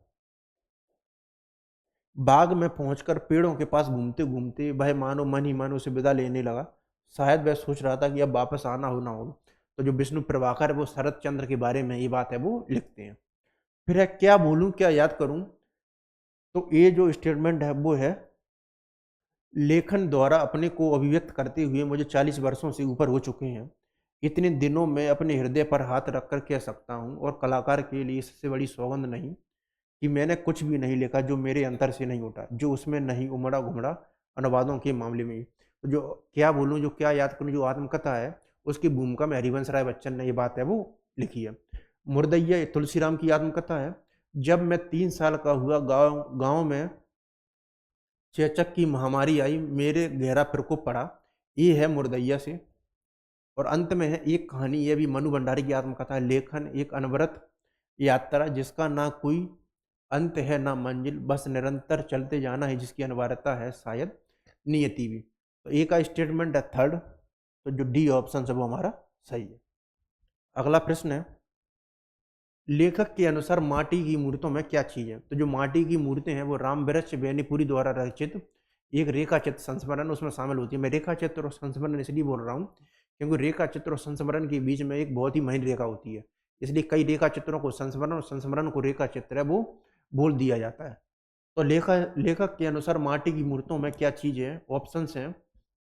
बाग में पहुंचकर पेड़ों के पास घूमते घूमते वह मानो मन ही मन उसे विदा लेने लगा। शायद वह सोच रहा था कि अब वापस आना हो ना हो। तो जो विष्णु प्रभाकर है वो शरत चंद्र के बारे में ये बात है वो लिखते हैं। फिर है क्या बोलूं क्या याद करूं। तो ये जो स्टेटमेंट है वो है, लेखन द्वारा अपने को अभिव्यक्त करते हुए मुझे 40 वर्षों से ऊपर हो चुके हैं। इतने दिनों में अपने हृदय पर हाथ रखकर कह सकता हूँ, और कलाकार के लिए इससे बड़ी सौगंध नहीं, कि मैंने कुछ भी नहीं लिखा जो मेरे अंतर से नहीं उठा, जो उसमें नहीं उमड़ा घुमड़ा। अनुवादों के मामले में तो जो क्या बोलूँ जो क्या याद करूँ जो आत्मकथा है, उसकी भूमिका में हरिवंश राय बच्चन ने ये बात है वो लिखी है। मुर्दैया तुलसीराम की आत्मकथा है। जब मैं 3 साल का हुआ, गांव में चेचक की महामारी आई, मेरे गहरा प्रकोप पड़ा। ये है मुर्दैया से। और अंत में है एक कहानी, यह भी मनु भंडारी की आत्मकथा है। लेखन एक अनवरत यात्रा, जिसका ना कोई अंत है ना मंजिल, बस निरंतर चलते जाना है जिसकी अनिवार्यता है शायद नियति भी। तो ए का स्टेटमेंट है थर्ड, तो जो डी ऑप्शन है वो हमारा सही है। अगला प्रश्न है, लेखक के अनुसार माटी की मूर्तों में क्या चीज है। तो जो माटी की मूर्तें हैं वो राम वृक्ष बेनीपुरी द्वारा रचित एक रेखा चित्र संस्मरण उसमें शामिल होती है। मैं रेखा चित्र और संस्मरण इसलिए बोल रहा हूँ क्योंकि रेखा चित्र और संस्मरण के बीच में एक बहुत ही महीन रेखा होती है, इसलिए कई रेखा चित्रों को संस्मरण और संस्मरण को रेखा चित्र है वो बोल दिया जाता है। तो लेखक के अनुसार माटी की मूर्तों में क्या चीज है, ऑप्शन हैं।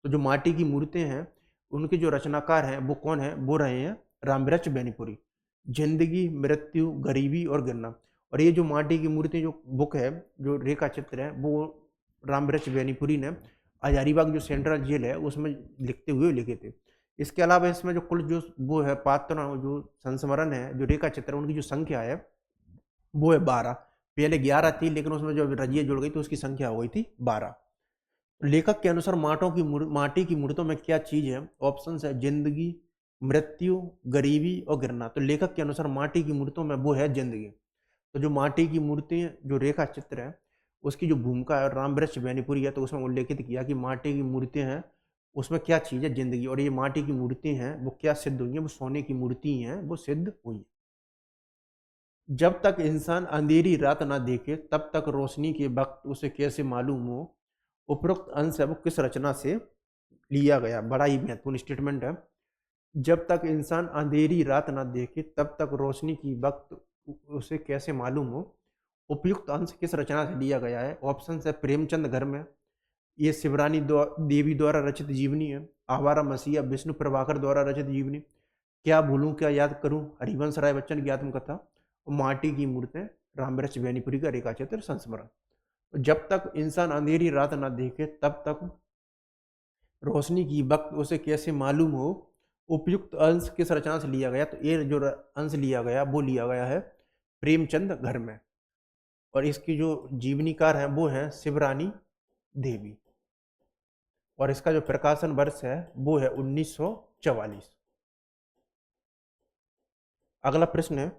तो जो माटी की मूर्तें हैं उनके जो रचनाकार हैं वो कौन है, वो रहे हैं रामवृक्ष बेनीपुरी। जिंदगी, मृत्यु, गरीबी और गिरना। और ये जो माटी की मूर्ति जो बुक है, जो रेखा चित्र है, वो रामवृक्ष बेनीपुरी ने हजारीबाग जो सेंट्रल जेल है उसमें लिखते हुए लिखे थे। इसके अलावा इसमें जो कुल जो वो है पात्र जो संस्मरण है जो रेखा चित्र उनकी जो संख्या है वो है 12। पहले 11 थी लेकिन उसमें जो रजिया जुड़ गई तो उसकी संख्या हो गई थी 12। लेखक के अनुसार माटी की मूर्तों में क्या चीज है, ऑप्शन है जिंदगी, मृत्यु, गरीबी और गिरना। तो लेखक के अनुसार माटी की मूर्तों में वो है जिंदगी। तो जो माटी की मूर्ति जो रेखा चित्र है उसकी जो भूमिका है राम वृक्ष बेनीपुरी है, तो उसमें उल्लेखित किया कि माटी की मूर्तियां हैं उसमें क्या चीज है, जिंदगी। और ये माटी की मूर्ति हैं वो क्या सिद्ध हुई है, वो सोने की मूर्ति हैं वो सिद्ध हुई। जब तक इंसान अंधेरी रात ना देखे तब तक रोशनी के वक्त उसे कैसे मालूम हो। उपरोक्त अंश है वो किस रचना से लिया गया। बड़ा ही महत्वपूर्ण स्टेटमेंट है। जब तक इंसान अंधेरी रात ना देखे तब तक रोशनी की वक्त उसे कैसे मालूम हो। उपयुक्त अंश किस रचना से लिया गया है, ऑप्शन है प्रेमचंद घर में, ये शिवरानी देवी द्वारा रचित जीवनी है, आवारा मसीहा विष्णु प्रभाकर द्वारा रचित जीवनी, क्या भूलूं क्या याद करूं हरिवंश राय बच्चन की आत्मकथा, और माटी की मूर्तें रामवृक्ष बेनीपुरी का रेखा चित्र संस्मरण। जब तक इंसान अंधेरी रात ना देखे तब तक रोशनी की वक्त उसे कैसे मालूम हो। उपयुक्त अंश किस रचना से लिया गया, तो ये जो अंश लिया गया वो लिया गया है प्रेमचंद घर में। और इसकी जो जीवनीकार है वो है शिवरानी देवी। और इसका जो प्रकाशन वर्ष है वो है 1944। अगला प्रश्न है,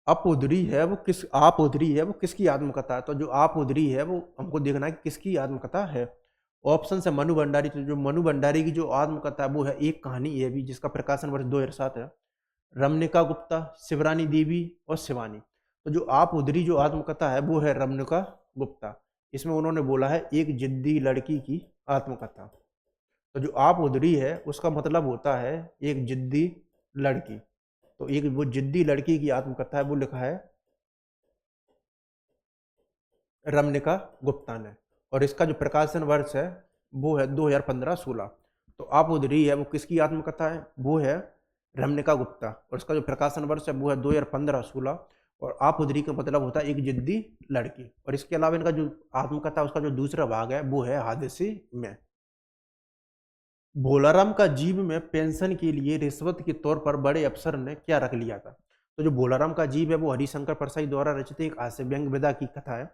अपउदरी है वो किस आपउदरी है वो किसकी आत्मकथा है। तो जो आपउदरी है वो हमको देखना है कि किसकी आत्मकथा है। ऑप्शन है मनु भंडारी। तो जो मनु भंडारी की जो आत्मकथा है वो है एक कहानी, ये भी जिसका प्रकाशन वर्ष 2007 है। रमनिका गुप्ता, शिवरानी देवी और शिवानी। तो जो आपउदरी जो आत्मकथा है वो है रमनिका गुप्ता। इसमें उन्होंने बोला है एक जिद्दी लड़की की आत्मकथा। तो जो आपउदरी है उसका मतलब होता है एक जिद्दी लड़की। तो एक वो जिद्दी लड़की की आत्मकथा है वो लिखा है रमनिका गुप्ता ने। और इसका जो प्रकाशन वर्ष है वो है 2015-16। तो आप उधरी है वो किसकी आत्मकथा है, वो है रमनिका गुप्ता। और इसका जो प्रकाशन वर्ष है वो है 2015-16। और आप उधरी का मतलब होता है एक जिद्दी लड़की। और इसके अलावा इनका जो आत्मकथा उसका जो दूसरा भाग है वो है हादसे में। भोलाराम का जीव में पेंशन के लिए रिश्वत के तौर पर बड़े अफसर ने क्या रख लिया था। तो जो भोलाराम का जीव है वो हरिशंकर परसाई द्वारा रचित एक हास्य व्यंग विधा की कथा है।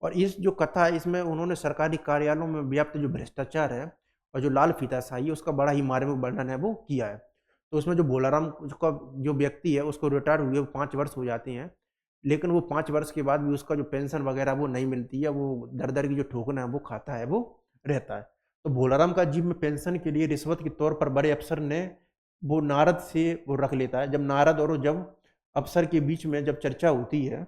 और इस जो कथा है इसमें उन्होंने सरकारी कार्यालयों में व्याप्त जो भ्रष्टाचार है और जो लाल फीताशाही है उसका बड़ा ही मार्मिक वर्णन है वो किया है। तो उसमें जो भोलाराम का जो व्यक्ति है उसको रिटायर हुए 5 वर्ष हो जाते हैं, लेकिन वो 5 वर्ष के बाद भी उसका जो पेंशन वगैरह वो नहीं मिलती है, वो दर दर की जो ठोकना है वो खाता है वो रहता है। तो भोलाराम का जीव में पेंशन के लिए रिश्वत के तौर पर बड़े अफसर ने वो नारद से वो रख लेता है। जब नारद और जब अफसर के बीच में जब चर्चा होती है,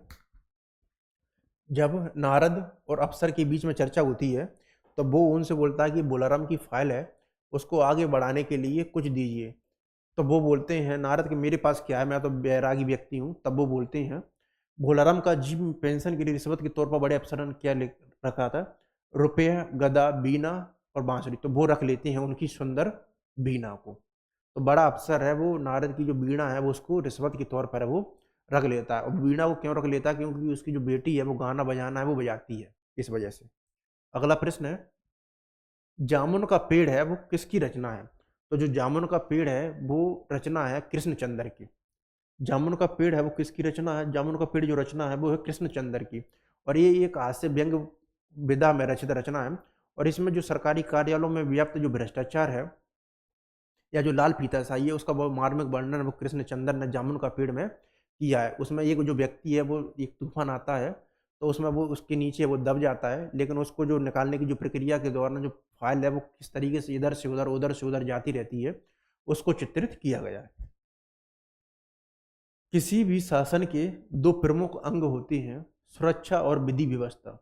जब नारद और अफसर के बीच में चर्चा होती है तो वो उनसे बोलता है कि बोलाराम की फाइल है, उसको आगे बढ़ाने के लिए कुछ दीजिए। तो वो बोलते हैं नारद कि मेरे पास क्या है, मैं तो बैरागी व्यक्ति हूँ। तब वो बोलते हैं भोलाराम का जीव पेंशन के लिए रिश्वत के तौर पर बड़े अफसर ने क्या लिख रखा था, रुपया, गदा, बीना और बांसुरी। तो वो रख लेते हैं उनकी सुंदर बीना को। तो बड़ा अफसर है वो, नारद की जो बीणा है वो उसको रिश्वत के तौर पर है वो रख लेता है। और बीणा वो क्यों रख लेता है, क्योंकि उसकी जो बेटी है वो गाना बजाना है वो बजाती है, इस वजह से। अगला प्रश्न है, जामुन का पेड़ है वो किसकी रचना है? तो जो जामुन का पेड़ है वो रचना है कृष्णचंद्र की। जामुन का पेड़ है वो किसकी रचना है? जामुन का पेड़ जो रचना है वो है कृष्णचंद्र की। और ये एक हास्य व्यंग विधा में रचित रचना है। और इसमें जो सरकारी कार्यालयों में व्याप्त जो भ्रष्टाचार है या जो लाल फीताशाही है उसका वो मार्मिक वर्णन वो कृष्णचंद्र ने जामुन का पेड़ में किया है। उसमें एक जो व्यक्ति है वो, एक तूफान आता है तो उसमें वो उसके नीचे वो दब जाता है, लेकिन उसको जो निकालने की जो प्रक्रिया के दौरान जो फाइल है वो किस तरीके से इधर से उधर जाती रहती है, उसको चित्रित किया गया है। किसी भी शासन के दो प्रमुख अंग होते हैं, सुरक्षा और विधि व्यवस्था।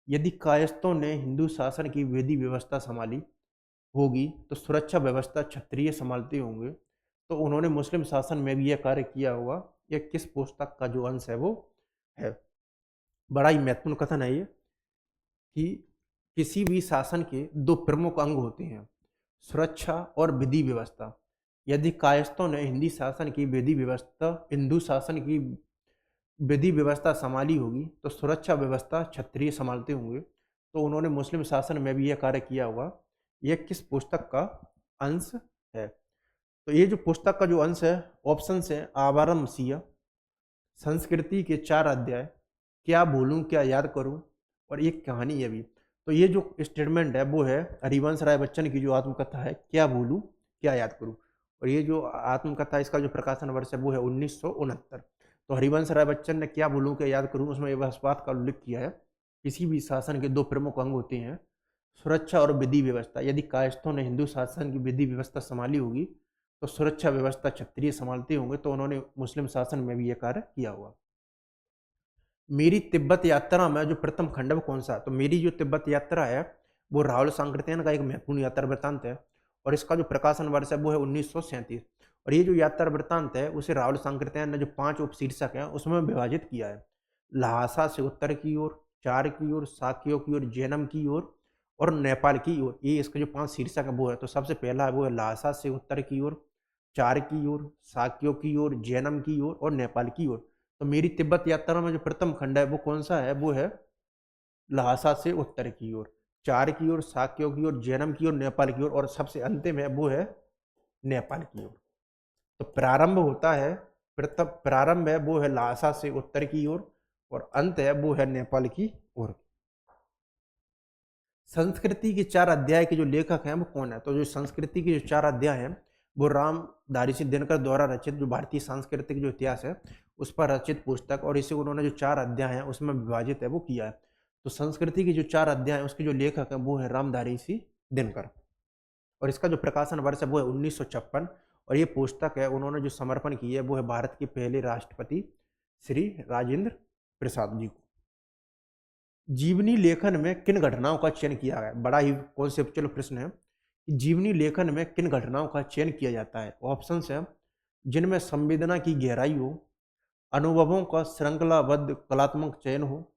यदि कायस्थों ने हिंदू शासन की विधि व्यवस्था संभाली होगी तो सुरक्षा व्यवस्था क्षत्रिय संभालते होंगे। तो उन्होंने मुस्लिम शासन में भी यह कार्य किया होगा। यह किस पुस्तक का जो अंश है वो है? बड़ा ही महत्वपूर्ण कथन है ये कि किसी भी शासन के दो प्रमुख अंग होते हैं, सुरक्षा और विधि व्यवस्था। यदि कायस्थों ने हिंदू शासन की विधि व्यवस्था संभाली होगी तो सुरक्षा व्यवस्था क्षत्रिय संभालते होंगे। तो उन्होंने मुस्लिम शासन में भी यह कार्य किया होगा। यह किस पुस्तक का अंश है? तो ये जो पुस्तक का जो अंश है, ऑप्शन है आवारम मसीहा, संस्कृति के 4 अध्याय, क्या भूलूं क्या याद करूं, और एक कहानी है भी। तो ये जो स्टेटमेंट है वो है हरिवंश राय बच्चन की जो आत्मकथा है, क्या भूलूं क्या याद करूं। और ये जो आत्मकथा इसका जो प्रकाशन वर्ष है वो है 1969। तो हरिवंश राय बच्चन ने क्या भूलूं क्या याद करूं उसमें इस बात का उल्लेख किया है, किसी भी शासन के दो प्रमुख अंग होते हैं, सुरक्षा और विधि व्यवस्था। यदि कायस्थों ने हिंदू शासन की विधि व्यवस्था संभाली होगी तो सुरक्षा व्यवस्था क्षत्रिय संभालते होंगे। तो उन्होंने मुस्लिम शासन में भी यह कार्य किया होगा। मेरी तिब्बत यात्रा में जो प्रथम खंड है वो कौन सा? तो मेरी जो तिब्बत यात्रा है वो राहुल सांकृत्यायन का एक महत्वपूर्ण यात्रा वृत्तांत है। और इसका जो प्रकाशन वर्ष है वो है 1937। और ये जो यात्रा वृत्तांत है उसे राहुल सांकृत्यायन ने जो 5 उपशीर्षक हैं उसमें विभाजित किया है। लहासा से उत्तर की ओर, चार की ओर, साक्यों की ओर, जैनम की ओर और नेपाल की ओर। ये इसके जो 5 शीर्षक है वो है। तो सबसे पहला है वो है लहासा से उत्तर की ओर, चार की ओर, साक्यों की ओर, जैनम की ओर और नेपाल की ओर। तो मेरी तिब्बत यात्रा में जो प्रथम खंड है वो कौन सा है? वो है लहासा से उत्तर की ओर, चार की ओर, साक्यों की ओर, जैनम की ओर, नेपाल की ओर, और सबसे अंतिम है वो है नेपाल की ओर। तो प्रारंभ होता है, प्रथम प्रारंभ है वो है लहासा से उत्तर की ओर और अंत है वो है नेपाल की ओर। संस्कृति के 4 अध्याय के जो लेखक हैं वो कौन है? तो जो संस्कृति के जो 4 अध्याय हैं वो राम धारीसिंह दिनकर द्वारा रचित जो भारतीय सांस्कृतिक जो इतिहास है उस पर रचित पुस्तक, और इसे उन्होंने जो 4 अध्याय हैं उसमें विभाजित है वो किया है। तो संस्कृति के जो 4 अध्याय हैं उसके जो लेखक हैं वो है राम धारीसिंह दिनकर। और इसका जो प्रकाशन वर्ष है वो है 1956। और ये पुस्तक है उन्होंने जो समर्पण की है वो है भारत के पहले राष्ट्रपति श्री राजेंद्र प्रसाद जी को। जीवनी लेखन में किन घटनाओं का चयन किया गया? बड़ा ही कॉन्सेप्चुअल प्रश्न है कि जीवनी लेखन में किन घटनाओं का चयन किया जाता है। ऑप्शन है जिनमें संवेदना की गहराई हो, अनुभवों का श्रृंखलाबद्ध कलात्मक चयन हो,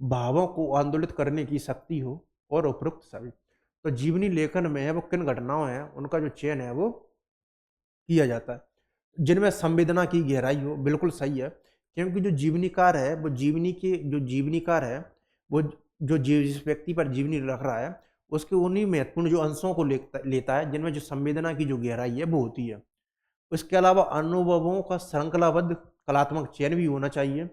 भावों को आंदोलित करने की शक्ति हो, और उपरोक्त सभी। तो जीवनी लेखन में है वो किन घटनाओं हैं उनका जो चयन है वो किया जाता है। जिनमें संवेदना की गहराई हो, बिल्कुल सही है, क्योंकि जो जीवनीकार है वो जीवनीकार है वो जो जिस व्यक्ति पर जीवनी रख रहा है उसके उन्हीं महत्वपूर्ण जो अंशों को लेता है जिनमें जो संवेदना की जो गहराई है वो होती है। इसके अलावा अनुभवों का श्रृंखलाबद्ध कलात्मक चयन भी होना चाहिए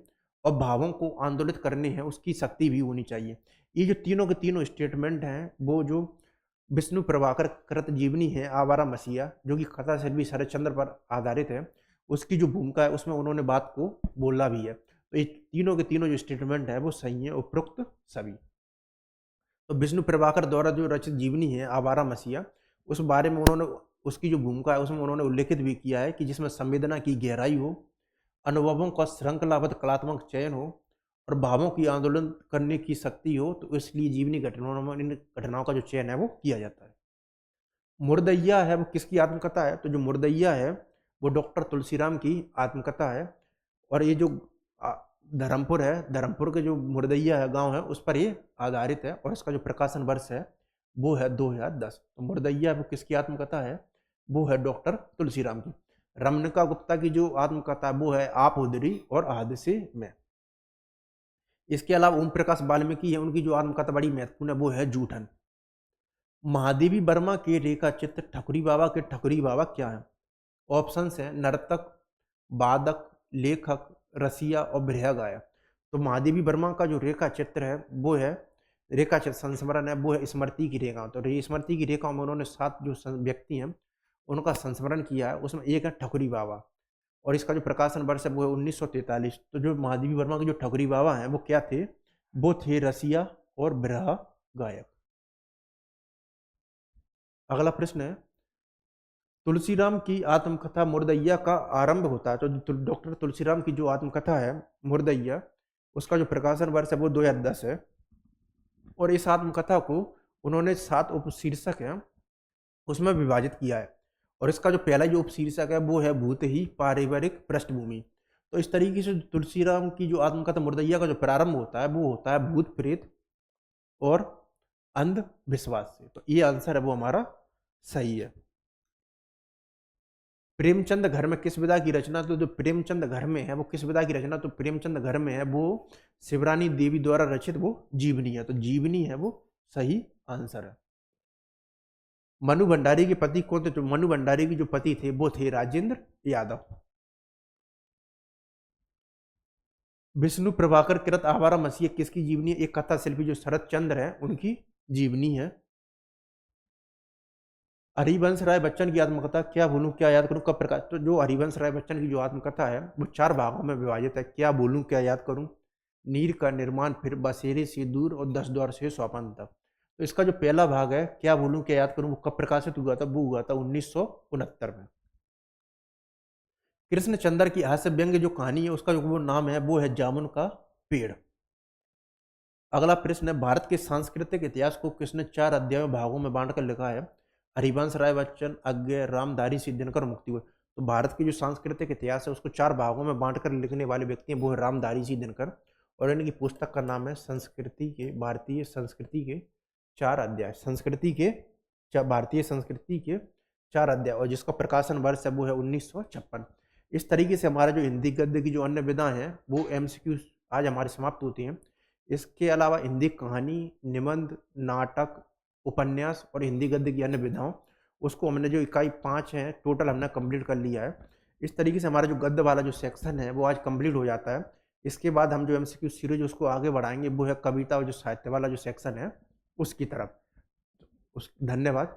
और भावों को आंदोलित करने हैं उसकी शक्ति भी होनी चाहिए। ये जो तीनों के तीनों स्टेटमेंट हैं वो जो विष्णु प्रभाकर कृत जीवनी है आवारा मसीहा, जो कि कथा शिल्पी शरदचंद्र पर आधारित है, उसकी जो भूमिका है उसमें उन्होंने बात को बोला भी है। तो ये तीनों के तीनों जो स्टेटमेंट है वो सही है, उपरोक्त सभी। तो विष्णु प्रभाकर द्वारा जो रचित जीवनी है आवारा मसीहा, उस बारे में उन्होंने उसकी जो भूमिका है उसमें उन्होंने उल्लेखित भी किया है कि जिसमें संवेदना की गहराई हो, अनुभवों का श्रृंखलाबद्ध कलात्मक चयन हो और भावों की आंदोलन करने की शक्ति हो, तो इसलिए जीवनी घटनाओं में इन घटनाओं का जो चयन है वो किया जाता है। मुर्दैया है वो किसकी आत्मकथा है? तो जो मुर्दैया है वो डॉक्टर तुलसीराम की आत्मकथा है। और ये जो आ, धर्मपुर है, धर्मपुर के जो मुर्दैया है गांव है, उस पर ये आधारित है। और इसका जो प्रकाशन वर्ष है वो है 2010। तो मुर्दैया वो किसकी आत्मकथा है? वो है डॉक्टर तुलसीराम की। रमनिका गुप्ता की जो आत्मकथा वो है आप उदरी और हादसे में। इसके अलावा ओम प्रकाश वाल्मीकि है, उनकी जो आत्मकथा बड़ी महत्वपूर्ण है वो है जूठन। महादेवी वर्मा के रेखा चित्र ठकुरी बाबा के ठकुरी बाबा क्या है? ऑप्शंस हैं नर्तक, वादक, लेखक, रसिया और बृहा गायक। तो महादेवी वर्मा का जो रेखा चित्र है वो है, रेखा चित्र संस्मरण है वो है स्मृति की रेखा। तो स्मृति की रेखा में उन्होंने 7 जो व्यक्ति हैं उनका संस्मरण किया है, उसमें एक है ठकुरी बाबा। और इसका जो प्रकाशन वर्ष है वो है 1943। तो जो महादेवी वर्मा के जो ठकुरी बाबा हैं वो क्या थे? वो थे रसिया और बृहा गायक। अगला प्रश्न है, तुलसीराम की आत्मकथा मुर्दैया का आरंभ होता है। तो डॉक्टर तुलसीराम की जो आत्मकथा है मुर्दैया, उसका जो प्रकाशन वर्ष है वो 2010 है। और इस आत्मकथा को उन्होंने 7 उपशीर्षक हैं उसमें विभाजित किया है। और इसका जो पहला जो उपशीर्षक है वो है भूत ही पारिवारिक पृष्ठभूमि। तो इस तरीके से तुलसीराम की जो आत्मकथा मुर्दैया का जो प्रारंभ होता है वो होता है भूत प्रेत और अंधविश्वास से। तो ये आंसर है वो हमारा सही है। प्रेमचंद घर में किस विधा की रचना? तो जो प्रेमचंद घर में है वो किस विधा की रचना? तो प्रेमचंद घर में है वो शिवरानी देवी द्वारा रचित वो जीवनी है। तो जीवनी है वो सही आंसर है। मनु भंडारी के पति कौन थे? तो मनु भंडारी के जो पति थे वो थे राजेंद्र यादव। विष्णु प्रभाकर कृत आवारा मसीह किसकी जीवनी है? एक कथा शिल्पी जो शरद चंद्र है उनकी जीवनी है। हरिवंश राय बच्चन की आत्मकथा क्या भूलूं क्या याद करूं कब प्रकाश? तो जो हरिवंश राय बच्चन की जो आत्मकथा है वो 4 भागों में विभाजित है। क्या भूलूं क्या याद करूं, नीर का निर्माण, फिर बसेरे से दूर और 10 द्वार से सोपान तक। तो इसका जो पहला भाग है क्या भूलूं क्या याद करूं, वो कब प्रकाशित हुआ था? वो हुआ था 1969 में। कृष्णचंद्र की हास्य व्यंग्य जो कहानी है उसका जो वो नाम है वो है जामुन का पेड़। अगला प्रश्न है, भारत के सांस्कृतिक इतिहास को किसने 4 अध्याय भागों में बांटकर लिखा है? हरिवंश राय बच्चन, अज्ञे, रामधारी सिंह दिनकर, मुक्ति हुए। तो भारत की जो सांस्कृतिक इतिहास है उसको 4 भागों में बांटकर लिखने वाले व्यक्ति हैं वो है रामधारी सिंह दिनकर। और इनकी पुस्तक का नाम है संस्कृति के भारतीय संस्कृति के 4 अध्याय। संस्कृति के भारतीय संस्कृति के 4 अध्याय, और जिसका प्रकाशन वर्ष है वो है 1956। इस तरीके से हमारा जो हिंदी गद्य की जो अन्य विधा हैं वो MCQ आज हमारी समाप्त होती हैं। इसके अलावा हिंदी कहानी, निबंध, नाटक, उपन्यास और हिंदी गद्य की अन्य विधाओं, उसको हमने जो इकाई 5 है टोटल हमने कंप्लीट कर लिया है। इस तरीके से हमारा जो गद्य वाला जो सेक्शन है वो आज कंप्लीट हो जाता है। इसके बाद हम जो MCQ सीरीज उसको आगे बढ़ाएंगे वो है कविता और जो साहित्य वाला जो सेक्शन है उसकी तरफ। धन्यवाद।